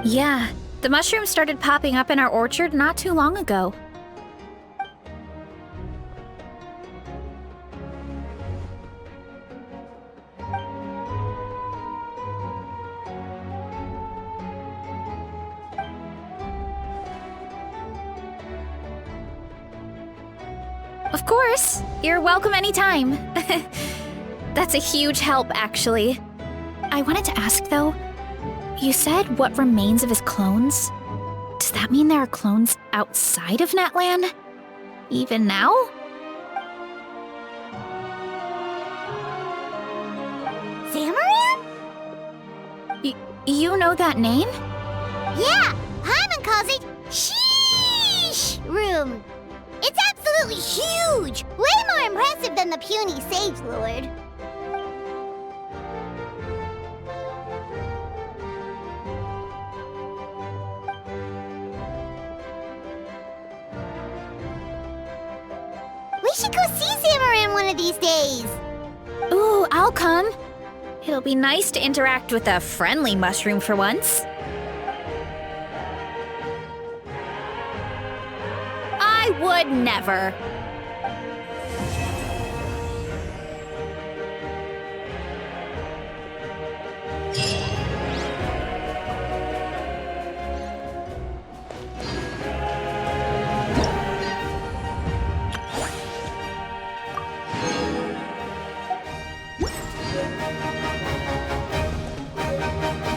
Yeah, the mushrooms started popping up in our orchard not too long ago. Of course, you're welcome anytime. That's a huge help, actually. I wanted to ask, though, you said what remains of his clones? Does that mean there are clones outside of Natlan? Even now? Zamaran? You know that name? Yeah, Paimon calls it Sheesh Room. It's absolutely huge! Way more impressive than the puny Sage Lord. We should go see Zamaran one of these days. Ooh, I'll come. It'll be nice to interact with a friendly mushroom for once. I would never.